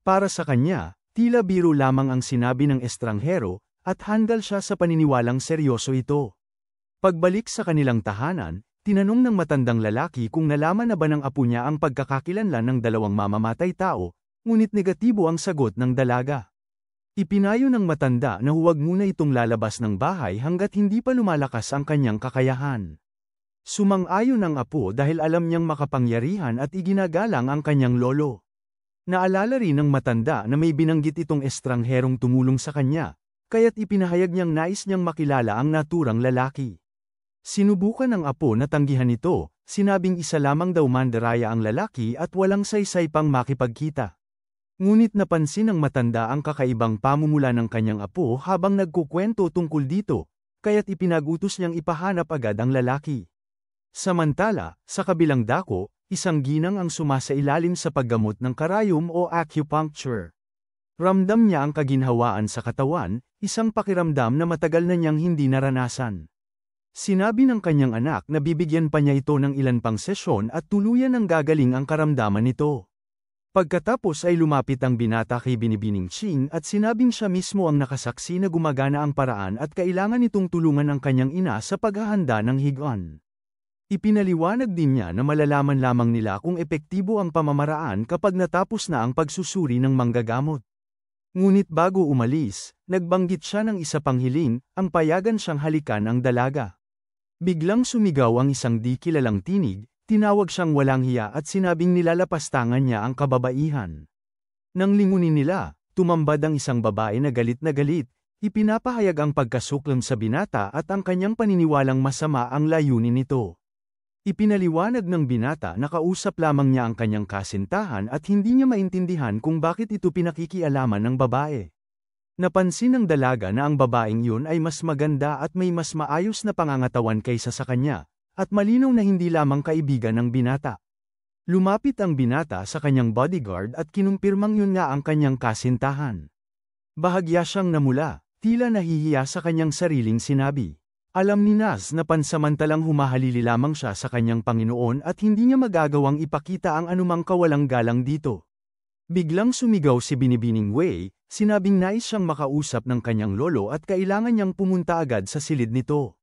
Para sa kanya, tila biro lamang ang sinabi ng estranghero, at handal siya sa paniniwalang seryoso ito. Pagbalik sa kanilang tahanan, tinanong ng matandang lalaki kung nalaman na ba ng apo niya ang pagkakakilanlan ng dalawang mamamatay tao, ngunit negatibo ang sagot ng dalaga. Ipinayo ng matanda na huwag muna itong lalabas ng bahay hanggat hindi pa lumalakas ang kanyang kakayahan. Sumang-ayon ang apo dahil alam niyang makapangyarihan at iginagalang ang kanyang lolo. Naalala rin ng matanda na may binanggit itong estrangherong tumulong sa kanya, kaya't ipinahayag niyang nais niyang makilala ang naturang lalaki. Sinubukan ng apo na tanggihan ito, sinabing isa lamang daw mandaraya ang lalaki at walang saysay pang makipagkita. Ngunit napansin ng matanda ang kakaibang pamumula ng kanyang apo habang nagkukwento tungkol dito, kaya't ipinagutos niyang ipahanap agad ang lalaki. Samantala, sa kabilang dako, isang ginang ang sumasailalim sa paggamot ng karayom o acupuncture. Ramdam niya ang kaginhawaan sa katawan, isang pakiramdam na matagal na niyang hindi naranasan. Sinabi ng kanyang anak na bibigyan pa niya ito ng ilan pang sesyon at tuluyan ng gagaling ang karamdaman nito. Pagkatapos ay lumapit ang binata kay Binibining Ching at sinabing siya mismo ang nakasaksi na gumagana ang paraan at kailangan itong tulungan ang kanyang ina sa paghahanda ng higuan. Ipinaliwanag din niya na malalaman lamang nila kung epektibo ang pamamaraan kapag natapos na ang pagsusuri ng manggagamot. Ngunit bago umalis, nagbanggit siya ng isa pang hiling, ang payagan siyang halikan ang dalaga. Biglang sumigaw ang isang di kilalang tinig. Tinawag siyang walang hiya at sinabing nilalapastangan niya ang kababaihan. Nang lingunin nila, tumambad ang isang babae na galit, ipinapahayag ang pagkasuklam sa binata at ang kanyang paniniwalang masama ang layunin nito. Ipinaliwanag ng binata na kausap lamang niya ang kanyang kasintahan at hindi niya maintindihan kung bakit ito pinakikialaman ng babae. Napansin ng dalaga na ang babaeng yun ay mas maganda at may mas maayos na pangangatawan kaysa sa kanya. at malinaw na hindi lamang kaibigan ng binata. Lumapit ang binata sa kanyang bodyguard at kinumpirmang yun nga ang kanyang kasintahan. Bahagya siyang namula, tila nahihiya sa kanyang sariling sinabi. Alam ni Naz na pansamantalang humahalili lamang siya sa kanyang Panginoon at hindi niya magagawang ipakita ang anumang kawalang galang dito. Biglang sumigaw si Binibining Wei, sinabing nais siyang makausap ng kanyang lolo at kailangan niyang pumunta agad sa silid nito.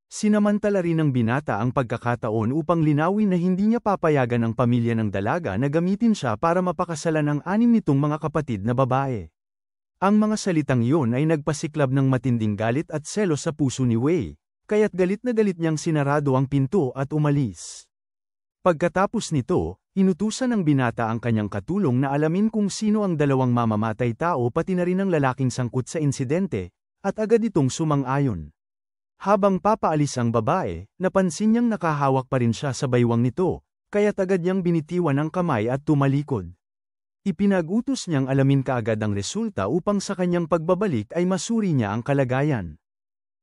Sinamantala rin ng binata ang pagkakataon upang linawin na hindi niya papayagan ang pamilya ng dalaga na gamitin siya para mapakasalan ang 6 nitong mga kapatid na babae. Ang mga salitang iyon ay nagpasiklab ng matinding galit at selos sa puso ni Wei, kaya't galit na galit niyang sinarado ang pinto at umalis. Pagkatapos nito, inutusan ng binata ang kanyang katulong na alamin kung sino ang dalawang mamamatay tao pati na rin ang lalaking sangkot sa insidente, at agad itong sumang-ayon. Habang papaalis ang babae, napansin niyang nakahawak pa rin siya sa baywang nito, kaya't agad niyang binitiwan ang kamay at tumalikod. Ipinag-utos niyang alamin kaagad ang resulta upang sa kanyang pagbabalik ay masuri niya ang kalagayan.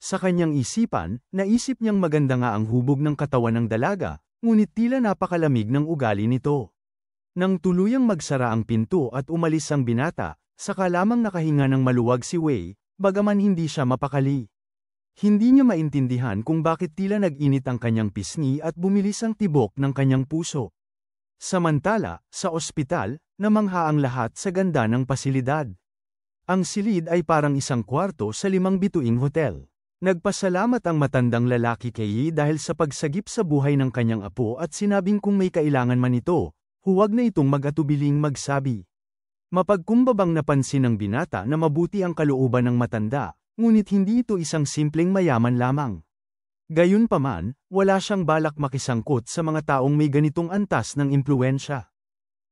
Sa kanyang isipan, naisip niyang maganda nga ang hubog ng katawan ng dalaga, ngunit tila napakalamig ng ugali nito. Nang tuluyang magsara ang pinto at umalis ang binata, saka lamang nakahinga ng maluwag si Wei, bagaman hindi siya mapakali. Hindi niya maintindihan kung bakit tila nag-init ang kanyang pisngi at bumilis ang tibok ng kanyang puso. Samantala, sa ospital, namangha ang lahat sa ganda ng pasilidad. Ang silid ay parang isang kwarto sa 5 bituing hotel. Nagpasalamat ang matandang lalaki kay Yi dahil sa pagsagip sa buhay ng kanyang apo at sinabing kung may kailangan man ito, huwag na itong mag-atubiling magsabi. Mapagkumbabang napansin ng binata na mabuti ang kalooban ng matanda, ngunit hindi ito isang simpleng mayaman lamang. Gayunpaman, wala siyang balak makisangkot sa mga taong may ganitong antas ng impluwensya.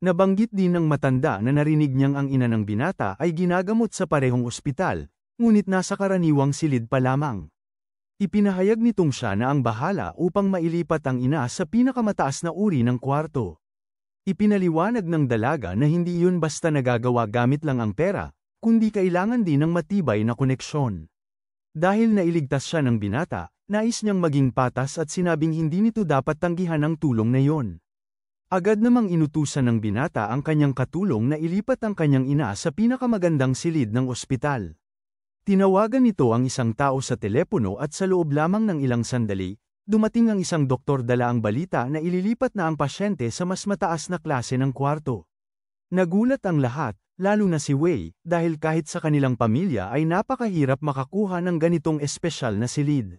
Nabanggit din ng matanda na narinig niyang ang ina ng binata ay ginagamot sa parehong ospital, ngunit nasa karaniwang silid pa lamang. Ipinahayag nitong siya na ang bahala upang mailipat ang ina sa pinakamataas na uri ng kwarto. Ipinaliwanag ng dalaga na hindi yun basta nagagawa gamit lang ang pera, kundi kailangan din ng matibay na koneksyon. Dahil nailigtas siya ng binata, nais niyang maging patas at sinabing hindi nito dapat tanggihan ang tulong na iyon. Agad namang inutusan ng binata ang kanyang katulong na ilipat ang kanyang ina sa pinakamagandang silid ng ospital. Tinawagan nito ang isang tao sa telepono at sa loob lamang ng ilang sandali, dumating ang isang doktor dala ang balita na ililipat na ang pasyente sa mas mataas na klase ng kwarto. Nagulat ang lahat, lalo na si Wei, dahil kahit sa kanilang pamilya ay napakahirap makakuha ng ganitong espesyal na silid.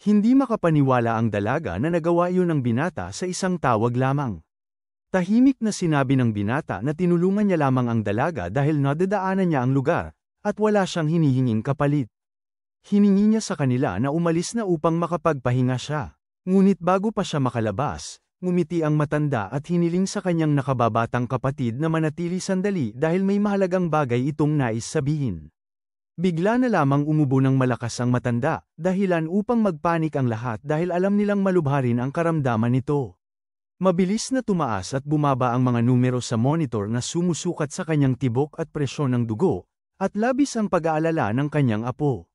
Hindi makapaniwala ang dalaga na nagawa iyon ng binata sa isang tawag lamang. Tahimik na sinabi ng binata na tinulungan niya lamang ang dalaga dahil nadadaanan niya ang lugar, at wala siyang hinihinging kapalit. Hiningi niya sa kanila na umalis na upang makapagpahinga siya. Ngunit bago pa siya makalabas, ngumiti ang matanda at hiniling sa kanyang nakababatang kapatid na manatili sandali dahil may mahalagang bagay itong nais sabihin. Bigla na lamang umubo ng malakas ang matanda, dahilan upang magpanik ang lahat dahil alam nilang malubha rin ang karamdaman nito. Mabilis na tumaas at bumaba ang mga numero sa monitor na sumusukat sa kanyang tibok at presyon ng dugo, at labis ang pag-aalala ng kanyang apo.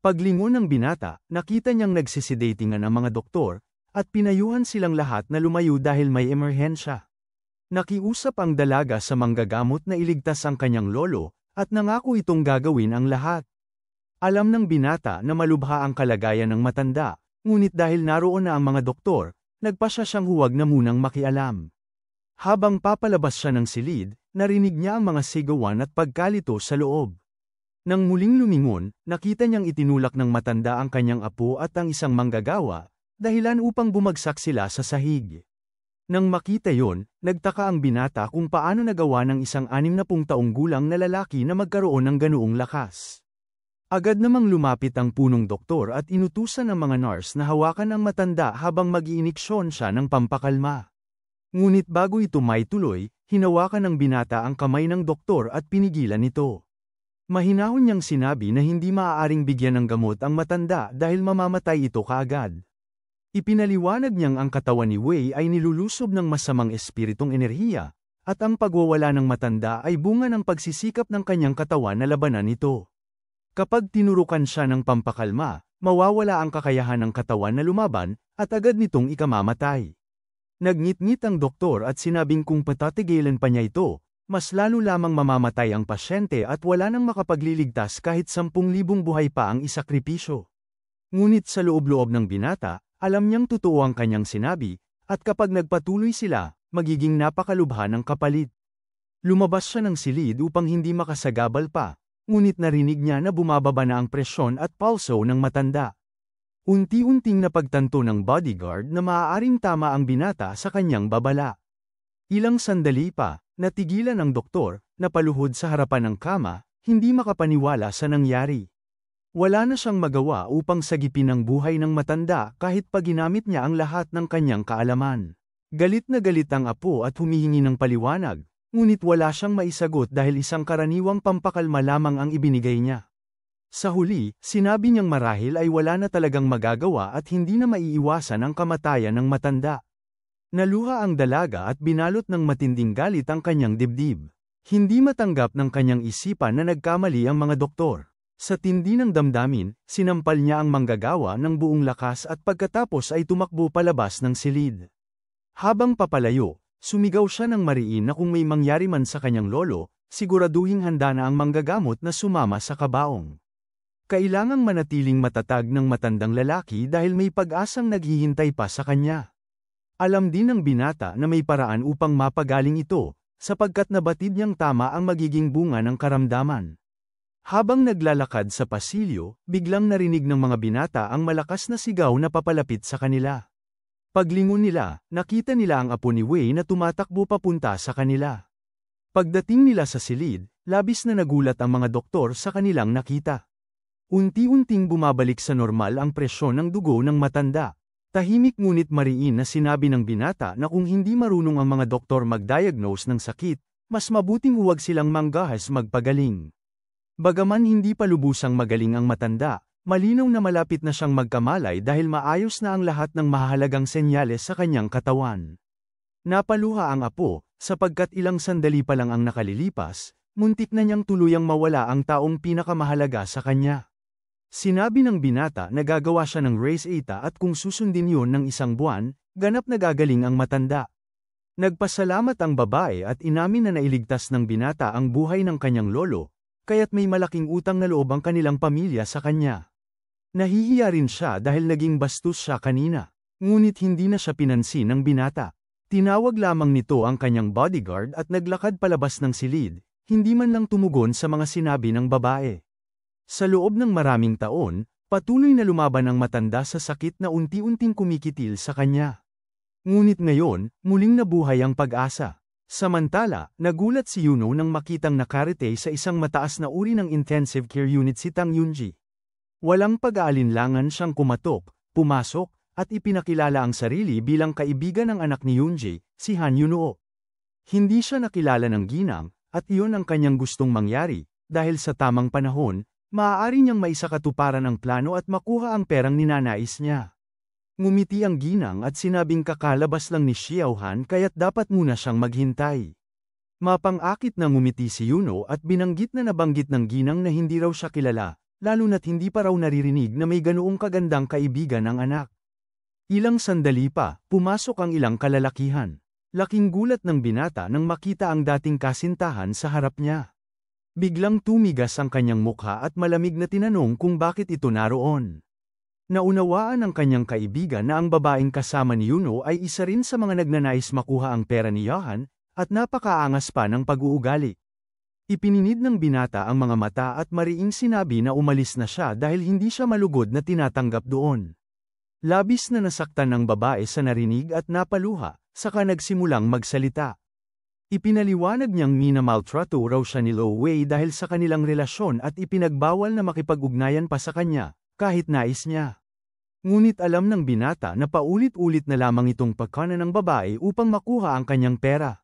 Paglingon ng binata, nakita niyang nagsisidatingan ang mga doktor, at pinayuhan silang lahat na lumayo dahil may emerhensya. Nakiusap ang dalaga sa manggagamot na iligtas ang kanyang lolo, at nangako itong gagawin ang lahat. Alam ng binata na malubha ang kalagayan ng matanda, ngunit dahil naroon na ang mga doktor, nagpasya siyang huwag na munang makialam. Habang papalabas siya ng silid, narinig niya ang mga sigawan at pagkalito sa loob. Nang muling lumingon, nakita niyang itinulak ng matanda ang kanyang apo at ang isang manggagawa, dahilan upang bumagsak sila sa sahig. Nang makita yon, nagtaka ang binata kung paano nagawa ng isang 60 taong gulang na lalaki na magkaroon ng ganoong lakas. Agad namang lumapit ang punong doktor at inutusan ng mga nurse na hawakan ang matanda habang mag-iiniksyon siya ng pampakalma. Ngunit bago ito maituloy, hinawakan ng binata ang kamay ng doktor at pinigilan ito. Mahinahon niyang sinabi na hindi maaaring bigyan ng gamot ang matanda dahil mamamatay ito kaagad. Ipinaliwanag niyang ang katawan ni Wei ay nilulusob ng masamang espiritong enerhiya, at ang pagwawala ng matanda ay bunga ng pagsisikap ng kanyang katawan na labanan ito. Kapag tinurukan siya ng pampakalma, mawawala ang kakayahan ng katawan na lumaban, at agad nitong ikamamatay. Nagngit-ngit ang doktor at sinabing kung patatigilan pa niya ito, mas lalo lamang mamamatay ang pasyente at wala nang makapagliligtas kahit 10,000 buhay pa ang isakripisyo. Ngunit sa loob-loob ng binata, alam niyang totoo ang kanyang sinabi, at kapag nagpatuloy sila, magiging napakalubha ng kapalit. Lumabas siya ng silid upang hindi makasagabal pa, ngunit narinig niya na bumababa na ang presyon at pulso ng matanda. Unti-unting napagtanto ng bodyguard na maaaring tama ang binata sa kanyang babala. Ilang sandali pa, natigilan ang doktor, napaluhod sa harapan ng kama, hindi makapaniwala sa nangyari. Wala na siyang magawa upang sagipin ang buhay ng matanda kahit pa ginamit niya ang lahat ng kanyang kaalaman. Galit na galit ang apo at humihingi ng paliwanag, ngunit wala siyang maisagot dahil isang karaniwang pampakalma lamang ang ibinigay niya. Sa huli, sinabi niyang marahil ay wala na talagang magagawa at hindi na maiiwasan ang kamatayan ng matanda. Naluha ang dalaga at binalot ng matinding galit ang kanyang dibdib. Hindi matanggap ng kanyang isipan na nagkamali ang mga doktor. Sa tindi ng damdamin, sinampal niya ang manggagawa ng buong lakas at pagkatapos ay tumakbo palabas ng silid. Habang papalayo, sumigaw siya ng mariin na kung may mangyari man sa kanyang lolo, siguraduhing handa na ang manggagamot na sumama sa kabaong. Kailangang manatiling matatag ng matandang lalaki dahil may pag-asang naghihintay pa sa kanya. Alam din ng binata na may paraan upang mapagaling ito, sapagkat nabatid niyang tama ang magiging bunga ng karamdaman. Habang naglalakad sa pasilyo, biglang narinig ng mga binata ang malakas na sigaw na papalapit sa kanila. Paglingon nila, nakita nila ang apo ni Wei na tumatakbo papunta sa kanila. Pagdating nila sa silid, labis na nagulat ang mga doktor sa kanilang nakita. Unti-unting bumabalik sa normal ang presyon ng dugo ng matanda. Tahimik ngunit mariin na sinabi ng binata na kung hindi marunong ang mga doktor mag-diagnose ng sakit, mas mabuting huwag silang manggahas magpagaling. Bagaman hindi pa lubusang magaling ang matanda, malinaw na malapit na siyang magkamalay dahil maayos na ang lahat ng mahalagang senyales sa kanyang katawan. Napaluha ang apo, sapagkat ilang sandali pa lang ang nakalilipas, muntik na niyang tuluyang mawala ang taong pinakamahalaga sa kanya. Sinabi ng binata na gagawa siya ng race eta at kung susundin yun ng 1 buwan, ganap na gagaling ang matanda. Nagpasalamat ang babae at inamin na nailigtas ng binata ang buhay ng kanyang lolo, kaya't may malaking utang na loob ang kanilang pamilya sa kanya. Nahihiya rin siya dahil naging bastos siya kanina, ngunit hindi na siya pinansin ng binata. Tinawag lamang nito ang kanyang bodyguard at naglakad palabas ng silid, hindi man lang tumugon sa mga sinabi ng babae. Sa loob ng maraming taon, patuloy na lumaban ang matanda sa sakit na unti-unting kumikitil sa kanya. Ngunit ngayon, muling nabuhay ang pag-asa. Samantala, nagulat si Yuno nang makitang nakarete sa isang mataas na uri ng intensive care unit si Tang Yunji. Walang pag-aalinlangan siyang kumatok, pumasok, at ipinakilala ang sarili bilang kaibigan ng anak ni Yunji, si Han Yuno. Hindi siya nakilala ng ginang, at iyon ang kanyang gustong mangyari, dahil sa tamang panahon, maaari niyang maisakatuparan ang plano at makuha ang perang ninanais niya. Ngumiti ang ginang at sinabing kakalabas lang ni Xiao Han kaya't dapat muna siyang maghintay. Mapang-akit na ngumiti si Yuno at binanggit na nabanggit ng ginang na hindi raw siya kilala, lalo na't hindi pa raw naririnig na may ganoong kagandang kaibigan ang anak. Ilang sandali pa, pumasok ang ilang kalalakihan. Laking gulat ng binata nang makita ang dating kasintahan sa harap niya. Biglang tumigas ang kanyang mukha at malamig na tinanong kung bakit ito naroon. Naunawaan ng kanyang kaibigan na ang babaeng kasama ni Yuno ay isa rin sa mga nagnanais makuha ang pera ni Johan, at napakaangas pa ng pag-uugali. Ipininid ng binata ang mga mata at mariing sinabi na umalis na siya dahil hindi siya malugod na tinatanggap doon. Labis na nasaktan ng babae sa narinig at napaluha, saka nagsimulang magsalita. Ipinaliwanag niyang minamaltrato raw siya ni Lo Wei dahil sa kanilang relasyon at ipinagbawal na makipag-ugnayan pa sa kanya, kahit nais niya. Ngunit alam ng binata na paulit-ulit na lamang itong pagkana ng babae upang makuha ang kanyang pera.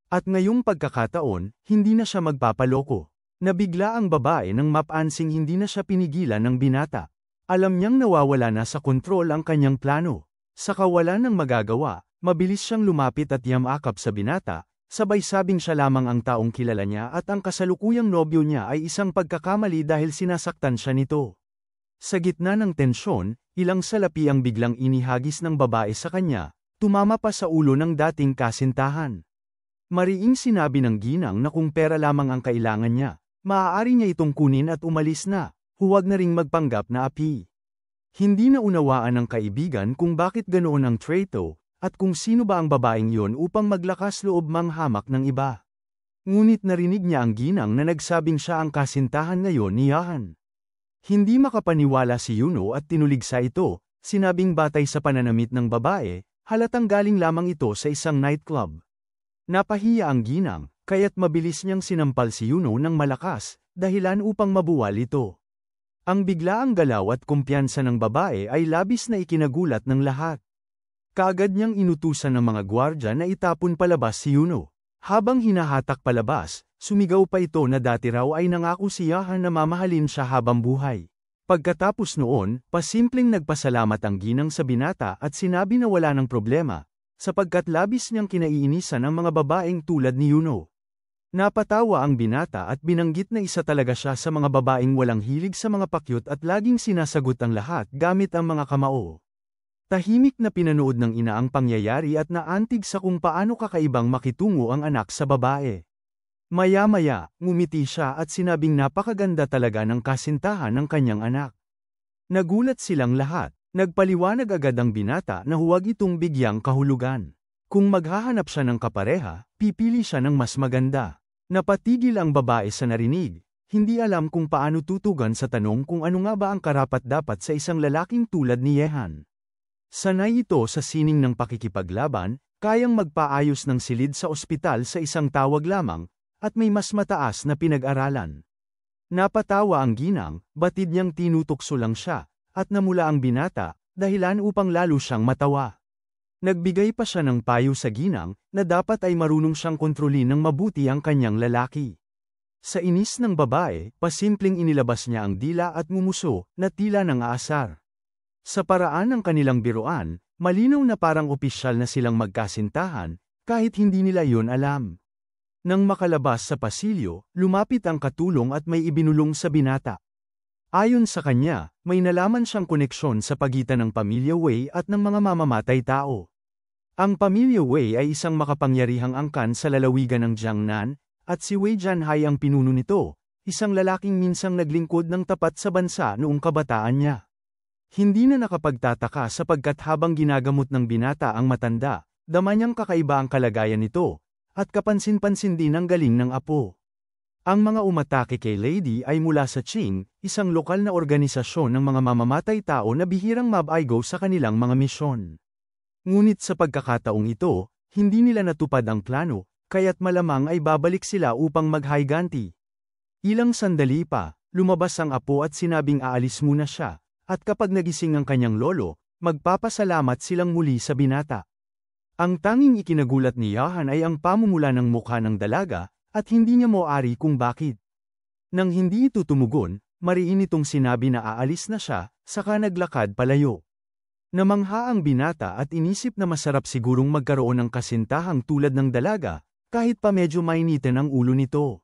At ngayong pagkakataon, hindi na siya magpapaloko. Nabigla ang babae nang mapansing hindi na siya pinigilan ng binata. Alam niyang nawawala na sa kontrol ang kanyang plano. Sa kawalan ng magagawa, mabilis siyang lumapit at yamakap sa binata. Sabay sabing siya lamang ang taong kilala niya at ang kasalukuyang nobyo niya ay isang pagkakamali dahil sinasaktan siya nito. Sa gitna ng tensyon, ilang salapi ang biglang inihagis ng babae sa kanya, tumama pa sa ulo ng dating kasintahan. Mariing sinabi ng ginang na kung pera lamang ang kailangan niya, maaari niya itong kunin at umalis na, huwag na ring magpanggap na api. Hindi na unawaan ng kaibigan kung bakit ganoon ang trato, at kung sino ba ang babaeng yon upang maglakas loob manghamak ng iba. Ngunit narinig niya ang ginang na nagsabing siya ang kasintahan ngayon ni Yahan. Hindi makapaniwala si Yuno at tinuligsa ito, sinabing batay sa pananamit ng babae, halatang galing lamang ito sa isang nightclub. Napahiya ang ginang, kaya't mabilis niyang sinampal si Yuno ng malakas, dahilan upang mabuwal ito. Ang biglaang galaw at kumpiyansa ng babae ay labis na ikinagulat ng lahat. Kaagad niyang inutusan ng mga gwardya na itapon palabas si Yuno. Habang hinahatak palabas, sumigaw pa ito na dati raw ay nangako si Yahan na mamahalin siya habang buhay. Pagkatapos noon, pasimpleng nagpasalamat ang ginang sa binata at sinabi na wala ng problema, sapagkat labis niyang kinaiinisan ang mga babaeng tulad ni Yuno. Napatawa ang binata at binanggit na isa talaga siya sa mga babaeng walang hilig sa mga pakyut at laging sinasagot ang lahat gamit ang mga kamao. Tahimik na pinanood ng ina ang pangyayari at naantig sa kung paano kakaibang makitungo ang anak sa babae. Maya-maya, ngumiti siya at sinabing napakaganda talaga ng kasintahan ng kanyang anak. Nagulat silang lahat, nagpaliwanag agad ang binata na huwag itong bigyang kahulugan. Kung maghahanap siya ng kapareha, pipili siya ng mas maganda. Napatigil ang babae sa narinig, hindi alam kung paano tutugan sa tanong kung ano nga ba ang karapat-dapat sa isang lalaking tulad ni Yahan. Sanay ito sa sining ng pakikipaglaban, kayang magpaayos ng silid sa ospital sa isang tawag lamang, at may mas mataas na pinag-aralan. Napatawa ang ginang, batid niyang tinutokso lang siya, at namula ang binata, dahilan upang lalo siyang matawa. Nagbigay pa siya ng payo sa ginang, na dapat ay marunong siyang kontrolin ng mabuti ang kanyang lalaki. Sa inis ng babae, pasimpleng inilabas niya ang dila at ngumuso, na tila ng aasar. Sa paraan ng kanilang biruan, malinaw na parang opisyal na silang magkasintahan, kahit hindi nila yon alam. Nang makalabas sa pasilyo, lumapit ang katulong at may ibinulong sa binata. Ayon sa kanya, may nalaman siyang koneksyon sa pagitan ng pamilya Wei at ng mga mamamatay tao. Ang pamilya Wei ay isang makapangyarihang angkan sa lalawigan ng Jiangnan, at si Wei Jianhai ang pinuno nito, isang lalaking minsang naglingkod ng tapat sa bansa noong kabataan niya. Hindi na nakapagtataka sapagkat habang ginagamot ng binata ang matanda, dama niyang kakaiba ang kalagayan nito, at kapansin-pansin din ang galing ng apo. Ang mga umatake kay Lady ay mula sa Qing, isang lokal na organisasyon ng mga mamamatay tao na bihirang mabaigo sa kanilang mga misyon. Ngunit sa pagkakataong ito, hindi nila natupad ang plano, kaya't malamang ay babalik sila upang maghayganti. Ilang sandali pa, lumabas ang apo at sinabing aalis muna siya, at kapag nagising ang kanyang lolo, magpapasalamat silang muli sa binata. Ang tanging ikinagulat ni Yahan ay ang pamumula ng mukha ng dalaga, at hindi niya moari kung bakit. Nang hindi ito tumugon, mariin itong sinabi na aalis na siya, saka naglakad palayo. Namangha ang binata at inisip na masarap sigurong magkaroon ng kasintahang tulad ng dalaga, kahit pa medyo mainitin ang ulo nito.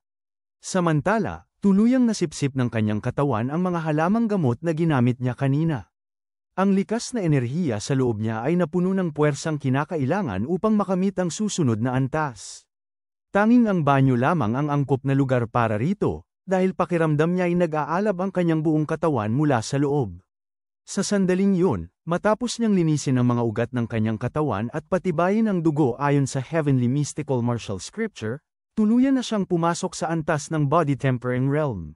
Samantala, tuluyang nasipsip ng kanyang katawan ang mga halamang gamot na ginamit niya kanina. Ang likas na enerhiya sa loob niya ay napuno ng puwersang kinakailangan upang makamit ang susunod na antas. Tanging ang banyo lamang ang angkop na lugar para rito, dahil pakiramdam niya ay nag-aalab ang kanyang buong katawan mula sa loob. Sa sandaling yun, matapos niyang linisin ang mga ugat ng kanyang katawan at patibayin ang dugo ayon sa Heavenly Mystical Martial Scripture, tuluyan na siyang pumasok sa antas ng Body Tempering Realm.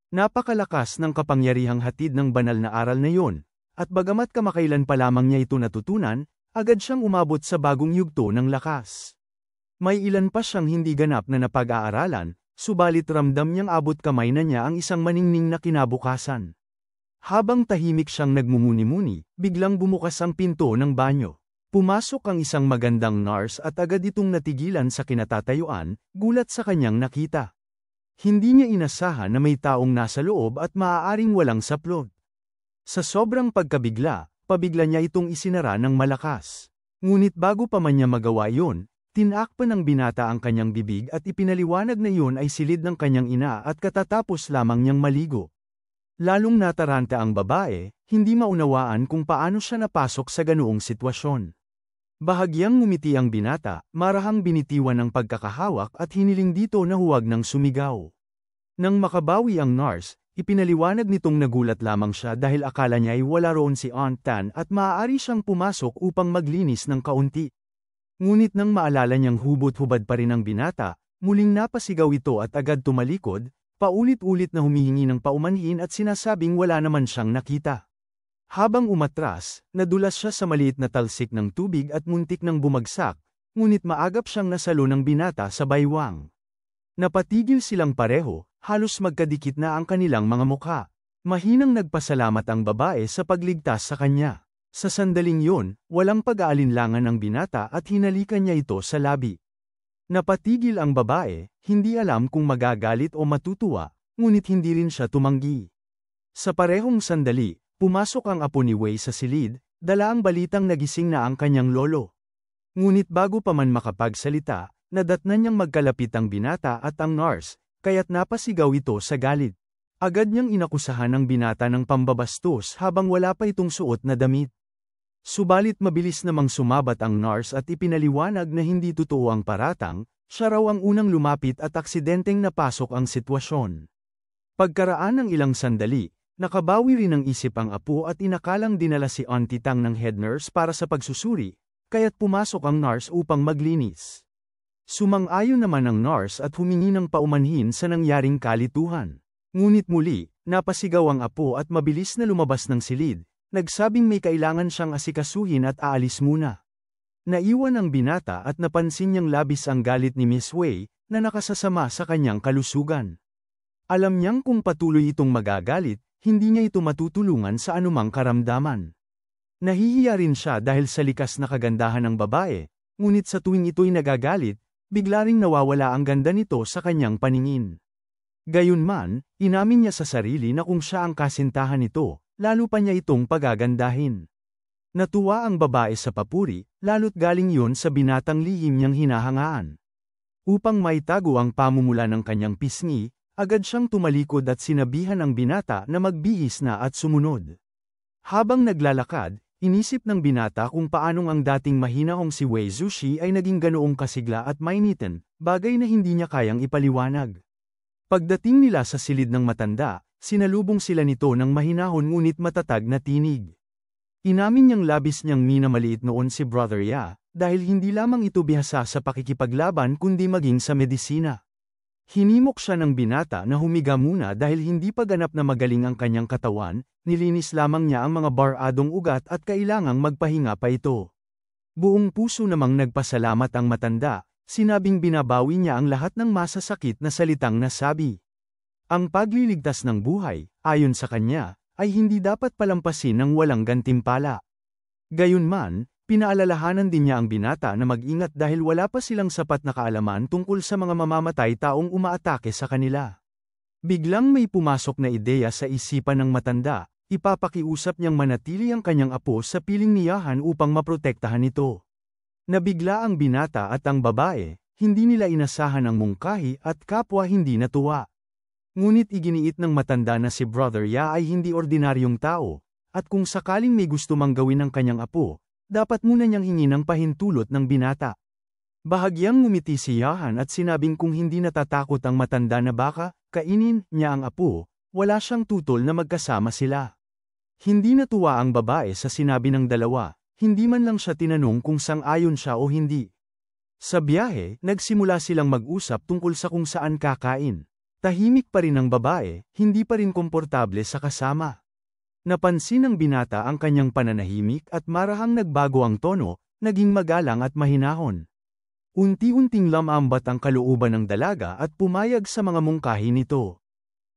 Napakalakas ng kapangyarihang hatid ng banal na aral na yun, at bagamat kamakailan pa lamang niya ito natutunan, agad siyang umabot sa bagong yugto ng lakas. May ilan pa siyang hindi ganap na napag-aaralan, subalit ramdam niyang abot kamay na niya ang isang maningning na kinabukasan. Habang tahimik siyang nagmumuni-muni, biglang bumukas ang pinto ng banyo. Pumasok ang isang magandang nurse at agad itong natigilan sa kinatatayuan, gulat sa kanyang nakita. Hindi niya inasahan na may taong nasa loob at maaaring walang saplot. Sa sobrang pagkabigla, pabigla niya itong isinara ng malakas. Ngunit bago pa man niya magawa yun, tinakpan ng binata ang kanyang bibig at ipinaliwanag na yun ay silid ng kanyang ina at katatapos lamang niyang maligo. Lalong nataranta ang babae, hindi maunawaan kung paano siya napasok sa ganoong sitwasyon. Bahagyang ngumiti ang binata, marahang binitiwan ng pagkakahawak at hiniling dito na huwag nang sumigaw. Nang makabawi ang nurse, ipinaliwanag nitong nagulat lamang siya dahil akala niya ay wala roon si Aunt Tan at maaari siyang pumasok upang maglinis ng kaunti. Ngunit nang maalala niyang hubot-hubad pa rin ang binata, muling napasigaw ito at agad tumalikod, paulit-ulit na humihingi ng paumanhin at sinasabing wala naman siyang nakita. Habang umatras, nadulas siya sa maliit na talsik ng tubig at muntik nang bumagsak, ngunit maagap siyang nasalo ng binata sa baywang. Napatigil silang pareho, halos magkadikit na ang kanilang mga mukha. Mahinang nagpasalamat ang babae sa pagligtas sa kanya. Sa sandaling yun, walang pag-aalinlangan ang binata at hinalikan niya ito sa labi. Napatigil ang babae, hindi alam kung magagalit o matutuwa, ngunit hindi rin siya tumanggi. Sa parehong sandali, pumasok ang apo ni Wei sa silid, dala ang balitang nagising na ang kanyang lolo. Ngunit bago pa man makapagsalita, nadatnan niyang magkalapit ang binata at ang nurse, kaya't napasigaw ito sa galit. Agad niyang inakusahan ang binata ng pambabastos habang wala pa itong suot na damit. Subalit mabilis namang sumabat ang nurse at ipinaliwanag na hindi totoo ang paratang, siya raw ang unang lumapit at aksidenteng napasok ang sitwasyon. Pagkaraan ng ilang sandali, nakabawi rin ang isip ang apo at inakalang dinala si Auntie Tang ng head nurse para sa pagsusuri, kaya't pumasok ang nurse upang maglinis. Sumang-ayon naman ang nurse at humingi ng paumanhin sa nangyaring kalituhan. Ngunit muli, napasigaw ang apo at mabilis na lumabas ng silid, nagsabing may kailangan siyang asikasuhin at aalis muna. Naiwan ang binata at napansin niyang labis ang galit ni Miss Wei, na nakasasama sa kanyang kalusugan. Alam niyang kung patuloy itong magagalit, hindi niya ito matutulungan sa anumang karamdaman. Nahihiya rin siya dahil sa likas na kagandahan ng babae, ngunit sa tuwing ito'y nagagalit, bigla ring nawawala ang ganda nito sa kanyang paningin. Gayunman, inamin niya sa sarili na kung siya ang kasintahan nito, lalo pa niya itong pagagandahin. Natuwa ang babae sa papuri, lalo't galing yun sa binatang lihim niyang hinahangaan. Upang maitago ang pamumula ng kanyang pisngi, agad siyang tumalikod at sinabihan ang binata na magbihis na at sumunod. Habang naglalakad, inisip ng binata kung paanong ang dating mahinahong si Wei Zushi ay naging ganoong kasigla at mainitin, bagay na hindi niya kayang ipaliwanag. Pagdating nila sa silid ng matanda, sinalubong sila nito ng mahinahon ngunit matatag na tinig. Inamin niyang labis niyang minamaliit noon si Brother Ya, dahil hindi lamang ito bihasa sa pakikipaglaban kundi maging sa medisina. Hinimok siya ng binata na humiga muna dahil hindi pa ganap na magaling ang kanyang katawan, nilinis lamang niya ang mga baradong ugat at kailangang magpahinga pa ito. Buong puso namang nagpasalamat ang matanda, sinabing binabawi niya ang lahat ng masasakit na salitang nasabi. Ang pagliligtas ng buhay, ayon sa kanya, ay hindi dapat palampasin ng walang gantimpala. Gayunman, pinaalalahanan din niya ang binata na mag-ingat dahil wala pa silang sapat na kaalaman tungkol sa mga mamamatay taong umaatake sa kanila. Biglang may pumasok na ideya sa isipan ng matanda, ipapakiusap niyang manatili ang kanyang apo sa piling niyahan upang maprotektahan ito. Nabigla ang binata at ang babae, hindi nila inasahan ang mungkahi at kapwa hindi natuwa. Ngunit iginiit ng matanda na si Brother Ya ay hindi ordinaryong tao, at kung sakaling may gusto mang gawin ng kanyang apo, dapat muna niyang hingi ng pahintulot ng binata. Bahagyang ngumiti si Yahan at sinabing kung hindi natatakot ang matanda na baka, kainin niya ang apo, wala siyang tutol na magkasama sila. Hindi natuwa ang babae sa sinabi ng dalawa, hindi man lang siya tinanong kung sang-ayon siya o hindi. Sa biyahe, nagsimula silang mag-usap tungkol sa kung saan kakain. Tahimik pa rin ang babae, hindi pa rin komportable sa kasama. Napansin ng binata ang kanyang pananahimik at marahang nagbago ang tono, naging magalang at mahinahon. Unti-unting lamambat ang kalooban ng dalaga at pumayag sa mga mungkahi nito.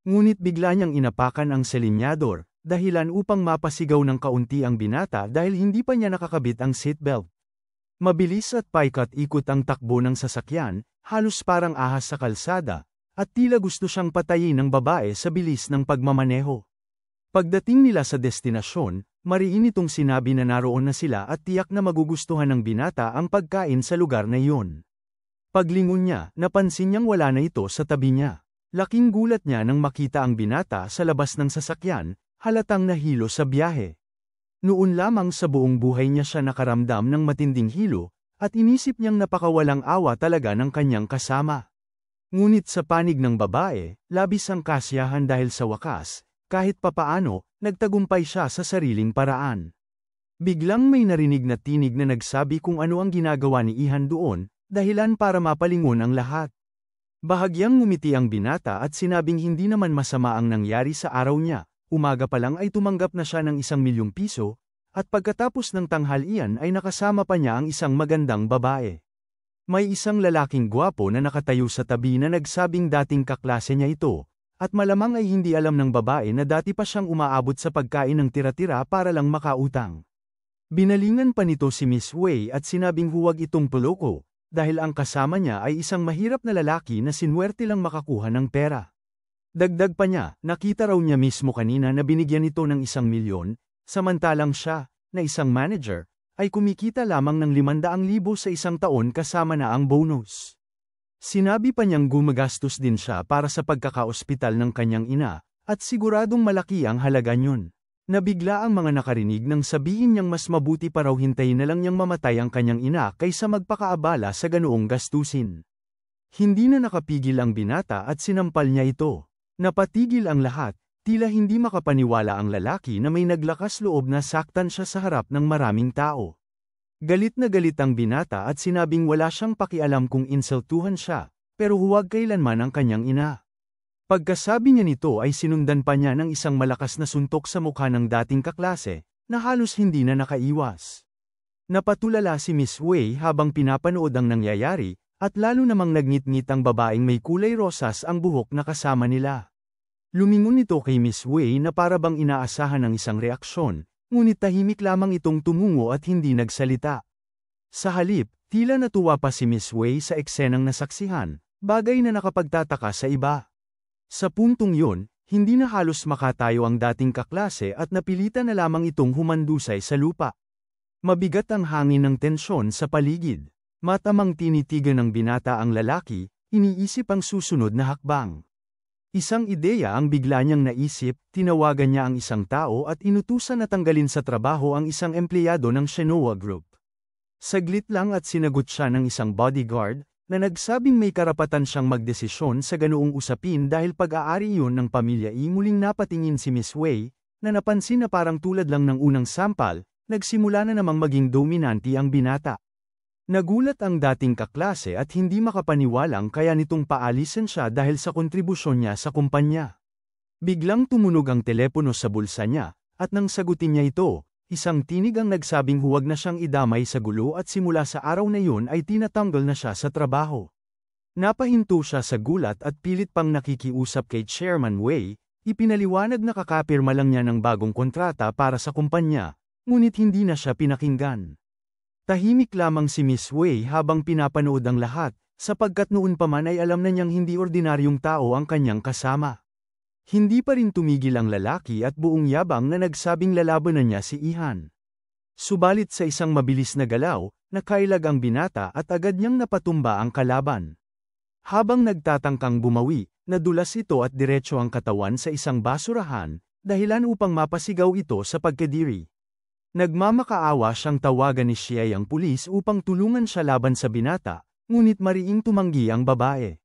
Ngunit bigla niyang inapakan ang selinyador, dahilan upang mapasigaw ng kaunti ang binata dahil hindi pa niya nakakabit ang seatbelt. Mabilis at paikat-ikot ang takbo ng sasakyan, halos parang ahas sa kalsada, at tila gusto siyang patayin ng babae sa bilis ng pagmamaneho. Pagdating nila sa destinasyon, mariin itong sinabi na naroon na sila at tiyak na magugustuhan ng binata ang pagkain sa lugar na iyon. Paglingon niya, napansin niyang wala na ito sa tabi niya. Laking gulat niya nang makita ang binata sa labas ng sasakyan, halatang nahilo sa biyahe. Noon lamang sa buong buhay niya siya nakaramdam ng matinding hilo, at inisip niyang napakawalang awa talaga ng kanyang kasama. Ngunit sa panig ng babae, labis ang kasiyahan dahil sa wakas, kahit papaano, nagtagumpay siya sa sariling paraan. Biglang may narinig na tinig na nagsabi kung ano ang ginagawa ni Ihan doon, dahilan para mapalingon ang lahat. Bahagyang ngumiti ang binata at sinabing hindi naman masama ang nangyari sa araw niya, umaga pa lang ay tumanggap na siya ng 1,000,000 piso, at pagkatapos ng tanghalian ay nakasama pa niya ang isang magandang babae. May isang lalaking gwapo na nakatayo sa tabi na nagsabing dating kaklase niya ito, at malamang ay hindi alam ng babae na dati pa siyang umaabot sa pagkain ng tira-tira para lang makautang. Binalingan pa nito si Miss Wei at sinabing huwag itong tuloko, dahil ang kasama niya ay isang mahirap na lalaki na sinuwerte lang makakuha ng pera. Dagdag pa niya, nakita raw niya mismo kanina na binigyan ito ng 1,000,000, samantalang siya, na isang manager, ay kumikita lamang ng 500,000 sa isang taon kasama na ang bonus. Sinabi pa niyang gumagastos din siya para sa pagkakaospital ng kanyang ina, at siguradong malaki ang halaga niyon. Nabigla ang mga nakarinig nang sabihin niyang mas mabuti pa raw hintayin na lang niyang mamatay ang kanyang ina kaysa magpakaabala sa ganoong gastusin. Hindi na nakapigil ang binata at sinampal niya ito. Napatigil ang lahat, tila hindi makapaniwala ang lalaki na may naglakas loob na saktan siya sa harap ng maraming tao. Galit na galit ang binata at sinabing wala siyang pakialam kung insultuhan siya, pero huwag kailanman ang kanyang ina. Pagkasabi niya nito ay sinundan pa niya ng isang malakas na suntok sa mukha ng dating kaklase, na halos hindi na nakaiwas. Napatulala si Miss Wei habang pinapanood ang nangyayari, at lalo namang nagngit-ngit ang babaeng may kulay rosas ang buhok na kasama nila. Lumingon ito kay Miss Wei na para bang inaasahan ng isang reaksyon, ngunit tahimik lamang itong tumungo at hindi nagsalita. Sa halip, tila natuwa pa si Miss Wei sa eksenang nasaksihan, bagay na nakapagtataka sa iba. Sa puntong yun, hindi na halos makatayo ang dating kaklase at napilitan na lamang itong humandusay sa lupa. Mabigat ang hangin ng tensyon sa paligid. Matamang tinitigan ng binata ang lalaki, iniisip ang susunod na hakbang. Isang ideya ang bigla niyang naisip, tinawagan niya ang isang tao at inutusan na tanggalin sa trabaho ang isang empleyado ng Shenhua Group. Saglit lang at sinagot siya ng isang bodyguard, na nagsabing may karapatan siyang magdesisyon sa ganoong usapin dahil pag-aari iyon ng pamilya. Muling napatingin si Miss Wei, na napansin na parang tulad lang ng unang sampal, nagsimula na namang maging dominante ang binata. Nagulat ang dating kaklase at hindi makapaniwalang kaya nitong paalisin siya dahil sa kontribusyon niya sa kumpanya. Biglang tumunog ang telepono sa bulsa niya, at nang sagutin niya ito, isang tinig ang nagsabing huwag na siyang idamay sa gulo at simula sa araw na yun ay tinatanggal na siya sa trabaho. Napahinto siya sa gulat at pilit pang nakikiusap kay Chairman Wei, ipinaliwanag na kakapirma lang niya ng bagong kontrata para sa kumpanya, ngunit hindi na siya pinakinggan. Tahimik lamang si Miss Wei habang pinapanood ang lahat, sapagkat noon pa man ay alam na niyang hindi ordinaryong tao ang kanyang kasama. Hindi pa rin tumigil ang lalaki at buong yabang na nagsabing lalabanan niya si Ihan. Subalit sa isang mabilis na galaw, nakailag ang binata at agad niyang napatumba ang kalaban. Habang nagtatangkang bumawi, nadulas ito at diretso ang katawan sa isang basurahan, dahilan upang mapasigaw ito sa pagkadiri. Nagmamakaawa siyang tawagan ni Xiai ang pulis upang tulungan siya laban sa binata, ngunit mariing tumanggi ang babae.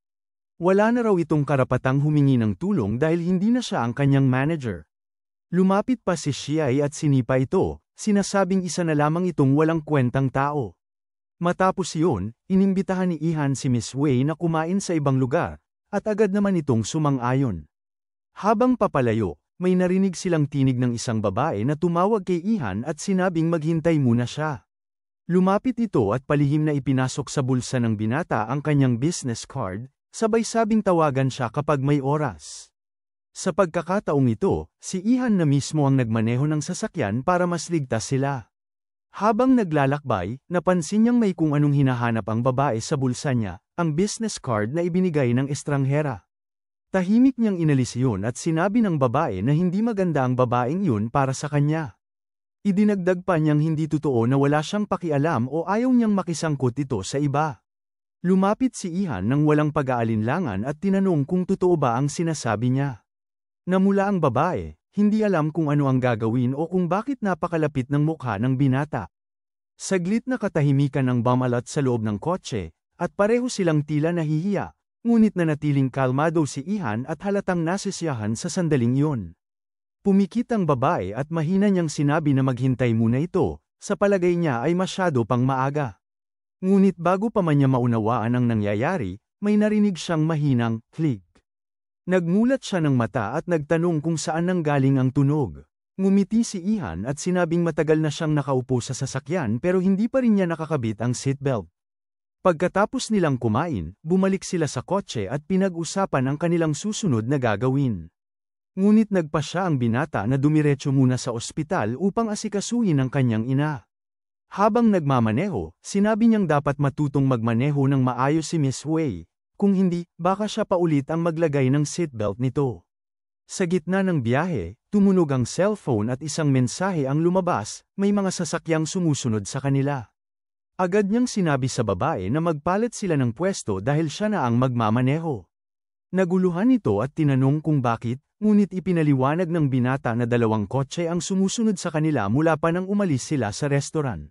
Wala na raw itong karapatang humingi ng tulong dahil hindi na siya ang kanyang manager. Lumapit pa si Xiai at sinipa ito, sinasabing isa na lamang itong walang kwentang tao. Matapos yun, inimbitahan ni Ihan si Miss Wei na kumain sa ibang lugar, at agad naman itong sumang-ayon. Habang papalayo, may narinig silang tinig ng isang babae na tumawag kay Ihan at sinabing maghintay muna siya. Lumapit ito at palihim na ipinasok sa bulsa ng binata ang kanyang business card, sabay sabing tawagan siya kapag may oras. Sa pagkakataong ito, si Ihan na mismo ang nagmaneho ng sasakyan para mas ligtas sila. Habang naglalakbay, napansin niyang may kung anong hinahanap ang babae sa bulsa niya, ang business card na ibinigay ng estranghera. Tahimik niyang inalis yun at sinabi ng babae na hindi maganda ang babaeng yun para sa kanya. Idinagdag pa niyang hindi totoo na wala siyang pakialam o ayaw niyang makisangkot ito sa iba. Lumapit si Ihan nang walang pag-aalinlangan at tinanong kung totoo ba ang sinasabi niya. Namula ang babae, hindi alam kung ano ang gagawin o kung bakit napakalapit ng mukha ng binata. Saglit na katahimikan ng bumalat sa loob ng kotse, at pareho silang tila nahihiya, ngunit nanatiling kalmado si Ihan at halatang nasisiyahan sa sandaling iyon. Pumikit ang babae at mahina niyang sinabi na maghintay muna ito, sa palagay niya ay masyado pang maaga. Ngunit bago pa man niya maunawaan ang nangyayari, may narinig siyang mahinang click. Nagmulat siya ng mata at nagtanong kung saan nanggaling ang tunog. Ngumiti si Ihan at sinabing matagal na siyang nakaupo sa sasakyan pero hindi pa rin niya nakakabit ang seatbelt. Pagkatapos nilang kumain, bumalik sila sa kotse at pinag-usapan ang kanilang susunod na gagawin. Ngunit nagpasya ang binata na dumiretso muna sa ospital upang asikasuhin ang kanyang ina. Habang nagmamaneho, sinabi niyang dapat matutong magmaneho ng maayos si Miss Wei, kung hindi, baka siya pa ulit ang maglagay ng seatbelt nito. Sa gitna ng biyahe, tumunog ang cellphone at isang mensahe ang lumabas, may mga sasakyang sumusunod sa kanila. Agad niyang sinabi sa babae na magpalit sila ng pwesto dahil siya na ang magmamaneho. Naguluhan ito at tinanong kung bakit, ngunit ipinaliwanag ng binata na dalawang kotse ang sumusunod sa kanila mula pa nang umalis sila sa restaurant.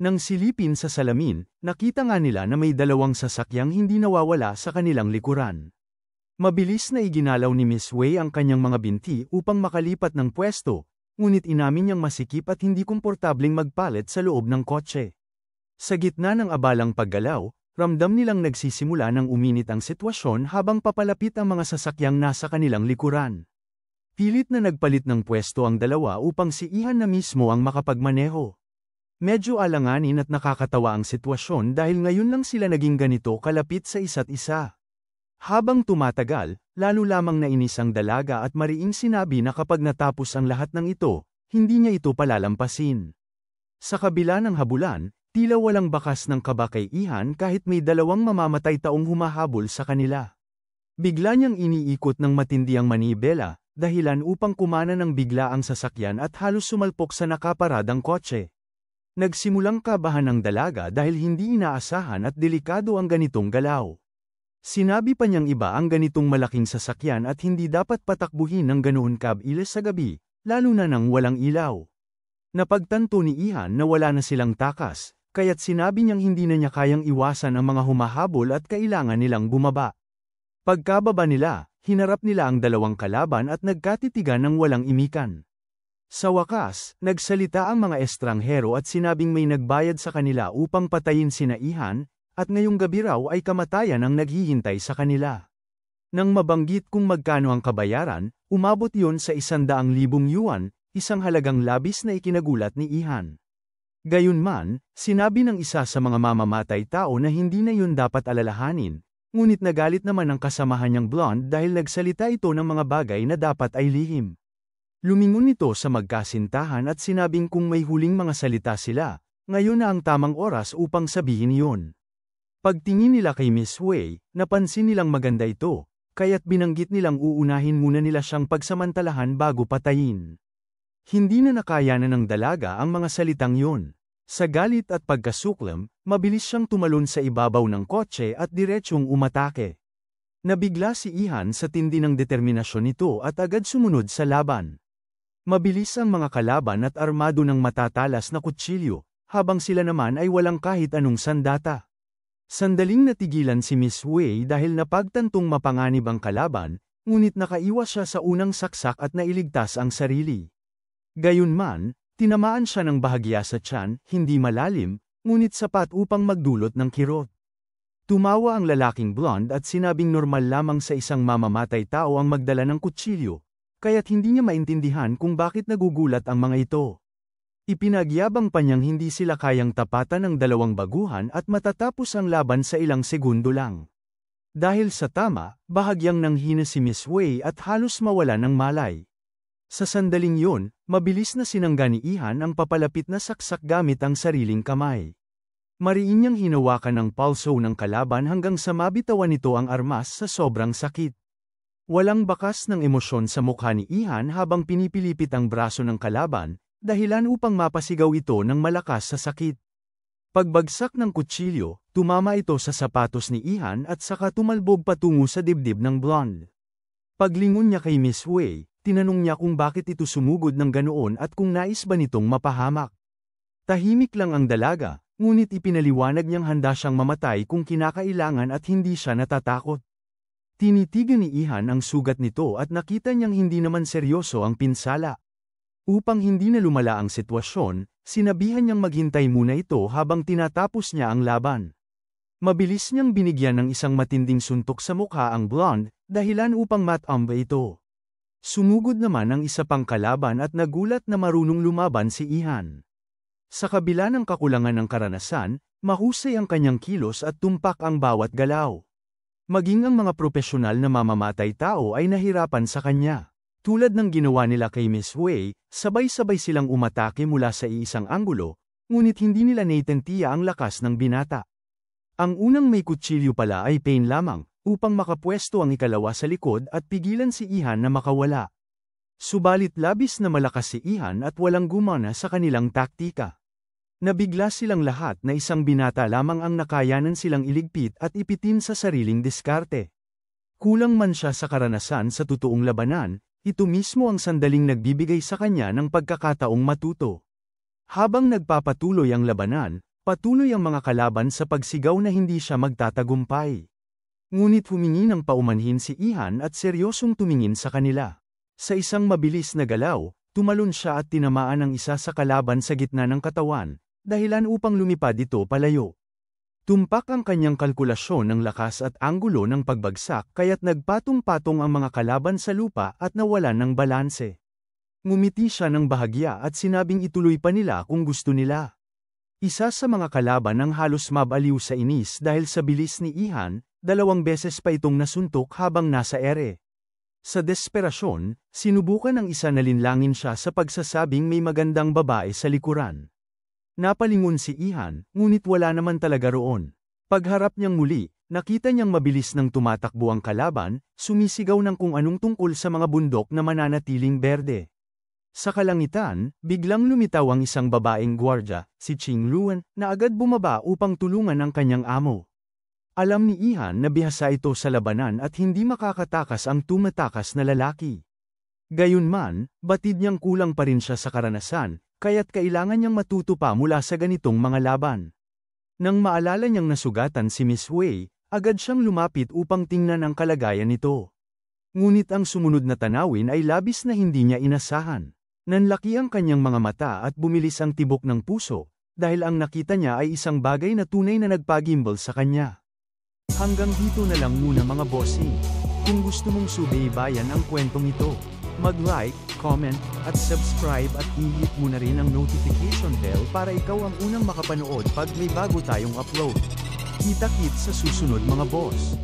Nang silipin sa salamin, nakita nga nila na may dalawang sasakyang hindi nawawala sa kanilang likuran. Mabilis na iginalaw ni Miss Wei ang kanyang mga binti upang makalipat ng pwesto, ngunit inamin niyang masikip at hindi komportabling magpalit sa loob ng kotse. Sa gitna ng abalang paggalaw, ramdam nilang nagsisimula ng uminit ang sitwasyon habang papalapit ang mga sasakyang nasa kanilang likuran. Pilit na nagpalit ng pwesto ang dalawa upang si Ihan na mismo ang makapagmaneho. Medyo alanganin at nakakatawa ang sitwasyon dahil ngayon lang sila naging ganito kalapit sa isa't isa. Habang tumatagal, lalo lamang nainis ang dalaga at mariing sinabi na kapag natapos ang lahat ng ito, hindi niya ito palalampasin. Sa kabila ng habulan, tila walang bakas ng kaba kay Ihan kahit may dalawang mamamatay taong humahabol sa kanila. Bigla niyang iniikot ng matindi ang manibela, dahilan upang kumana ng bigla ang sasakyan at halos sumalpok sa nakaparadang kotse. Nagsimulang kabahan ang dalaga dahil hindi inaasahan at delikado ang ganitong galaw. Sinabi pa niyang iba ang ganitong malaking sasakyan at hindi dapat patakbuhin ng ganoon kabilis sa gabi, lalo na nang walang ilaw. Napagtanto ni Ihan na wala na silang takas, kaya't sinabi niyang hindi na niya kayang iwasan ang mga humahabol at kailangan nilang bumaba. Pagkababa nila, hinarap nila ang dalawang kalaban at nagkatitigan ng walang imikan. Sa wakas, nagsalita ang mga estranghero at sinabing may nagbayad sa kanila upang patayin sina Ihan, at ngayong gabi raw ay kamatayan ang naghihintay sa kanila. Nang mabanggit kung magkano ang kabayaran, umabot yon sa 100,000 yuan, isang halagang labis na ikinagulat ni Ihan. Gayunman, sinabi ng isa sa mga mamamatay tao na hindi na yun dapat alalahanin, ngunit nagalit naman ang kasamahan niyang blonde dahil nagsalita ito ng mga bagay na dapat ay lihim. Lumingon ito sa magkasintahan at sinabing kung may huling mga salita sila, ngayon na ang tamang oras upang sabihin iyon. Pagtingin nila kay Miss Wei, napansin nilang maganda ito, kaya't binanggit nilang uunahin muna nila siyang pagsamantalahan bago patayin. Hindi na nakayanan ng dalaga ang mga salitang yun. Sa galit at pagkasuklam, mabilis siyang tumalon sa ibabaw ng kotse at diretsyong umatake. Nabigla si Ihan sa tindi ng determinasyon nito at agad sumunod sa laban. Mabilis ang mga kalaban at armado ng matatalas na kutsilyo, habang sila naman ay walang kahit anong sandata. Sandaling natigilan si Miss Wei dahil napagtantong mapanganib ang kalaban, ngunit nakaiwas siya sa unang saksak at nailigtas ang sarili. Gayunman, tinamaan siya ng bahagya sa tiyan, hindi malalim, ngunit sapat upang magdulot ng kirot. Tumawa ang lalaking blonde at sinabing normal lamang sa isang mamamatay tao ang magdala ng kutsilyo, kaya't hindi niya maintindihan kung bakit nagugulat ang mga ito. Ipinagyabang pa niyang hindi sila kayang tapatan ng dalawang baguhan at matatapos ang laban sa ilang segundo lang. Dahil sa tama, bahagyang nanghina si Miss Wei at halos mawala ng malay. Sa sandaling yun, mabilis na sinangga ni Ihan ang papalapit na saksak gamit ang sariling kamay. Mariin niyang hinawakan ang pulso ng kalaban hanggang sa mabitawan nito ang armas sa sobrang sakit. Walang bakas ng emosyon sa mukha ni Ihan habang pinipilipit ang braso ng kalaban, dahilan upang mapasigaw ito ng malakas sa sakit. Pagbagsak ng kutsilyo, tumama ito sa sapatos ni Ihan at saka tumalbog patungo sa dibdib ng blonde. Paglingon niya kay Miss Wei, tinanong niya kung bakit ito sumugod ng ganoon at kung nais ba nitong mapahamak. Tahimik lang ang dalaga, ngunit ipinaliwanag niyang handa siyang mamatay kung kinakailangan at hindi siya natatakot. Tinitigan ni Ihan ang sugat nito at nakita niyang hindi naman seryoso ang pinsala. Upang hindi na lumala ang sitwasyon, sinabihan niyang maghintay muna ito habang tinatapos niya ang laban. Mabilis niyang binigyan ng isang matinding suntok sa mukha ang blonde, dahilan upang matamba ito. Sumugod naman ang isa pang kalaban at nagulat na marunong lumaban si Ihan. Sa kabila ng kakulangan ng karanasan, mahusay ang kanyang kilos at tumpak ang bawat galaw. Maging ang mga profesional na mamamatay tao ay nahirapan sa kanya. Tulad ng ginawa nila kay Miss Wei, sabay-sabay silang umatake mula sa iisang anggulo, ngunit hindi nila naitentiya ang lakas ng binata. Ang unang may kutsilyo pala ay Pain lamang, upang makapwesto ang ikalawa sa likod at pigilan si Ihan na makawala. Subalit labis na malakas si Ihan at walang gumana sa kanilang taktika. Nabigla silang lahat na isang binata lamang ang nakayanan silang iligpit at ipitin sa sariling diskarte. Kulang man siya sa karanasan sa totoong labanan, ito mismo ang sandaling nagbibigay sa kanya ng pagkakataong matuto. Habang nagpapatuloy ang labanan, patuloy ang mga kalaban sa pagsigaw na hindi siya magtatagumpay. Ngunit humingi ng paumanhin si Ihan at seryosong tumingin sa kanila. Sa isang mabilis na galaw, tumalon siya at tinamaan ang isa sa kalaban sa gitna ng katawan, dahilan upang lumipad ito palayo. Tumpak ang kanyang kalkulasyon ng lakas at anggulo ng pagbagsak kaya't nagpatong-patong ang mga kalaban sa lupa at nawalan ng balanse. Ngumiti siya ng bahagya at sinabing ituloy pa nila kung gusto nila. Isa sa mga kalaban ang halos mabaliw sa inis dahil sa bilis ni Ihan, 2 beses pa itong nasuntok habang nasa ere. Sa desperasyon, sinubukan ng isa na linlangin siya sa pagsasabing may magandang babae sa likuran. Napalingon si Ihan, ngunit wala naman talaga roon. Pagharap niyang muli, nakita niyang mabilis nang tumatakbo ang kalaban, sumisigaw ng kung anong tungkol sa mga bundok na mananatiling berde. Sa kalangitan, biglang lumitaw ang isang babaeng gwardya, si Qing Luan, na agad bumaba upang tulungan ang kanyang amo. Alam ni Ihan na bihasa ito sa labanan at hindi makakatakas ang tumatakas na lalaki. Gayunman, batid niyang kulang pa rin siya sa karanasan, kaya't kailangan niyang matuto pa mula sa ganitong mga laban. Nang maalala niyang nasugatan si Miss Wei, agad siyang lumapit upang tingnan ang kalagayan nito. Ngunit ang sumunod na tanawin ay labis na hindi niya inasahan. Nanlaki ang kanyang mga mata at bumilis ang tibok ng puso, dahil ang nakita niya ay isang bagay na tunay na nagpagimbal sa kanya. Hanggang dito na lang muna mga bossing. Kung gusto mong subaybayan ang kwentong ito, mag-like, comment, at subscribe at i-hit mo na rin ang notification bell para ikaw ang unang makapanood pag may bago tayong upload. Kita-kits sa susunod mga boss.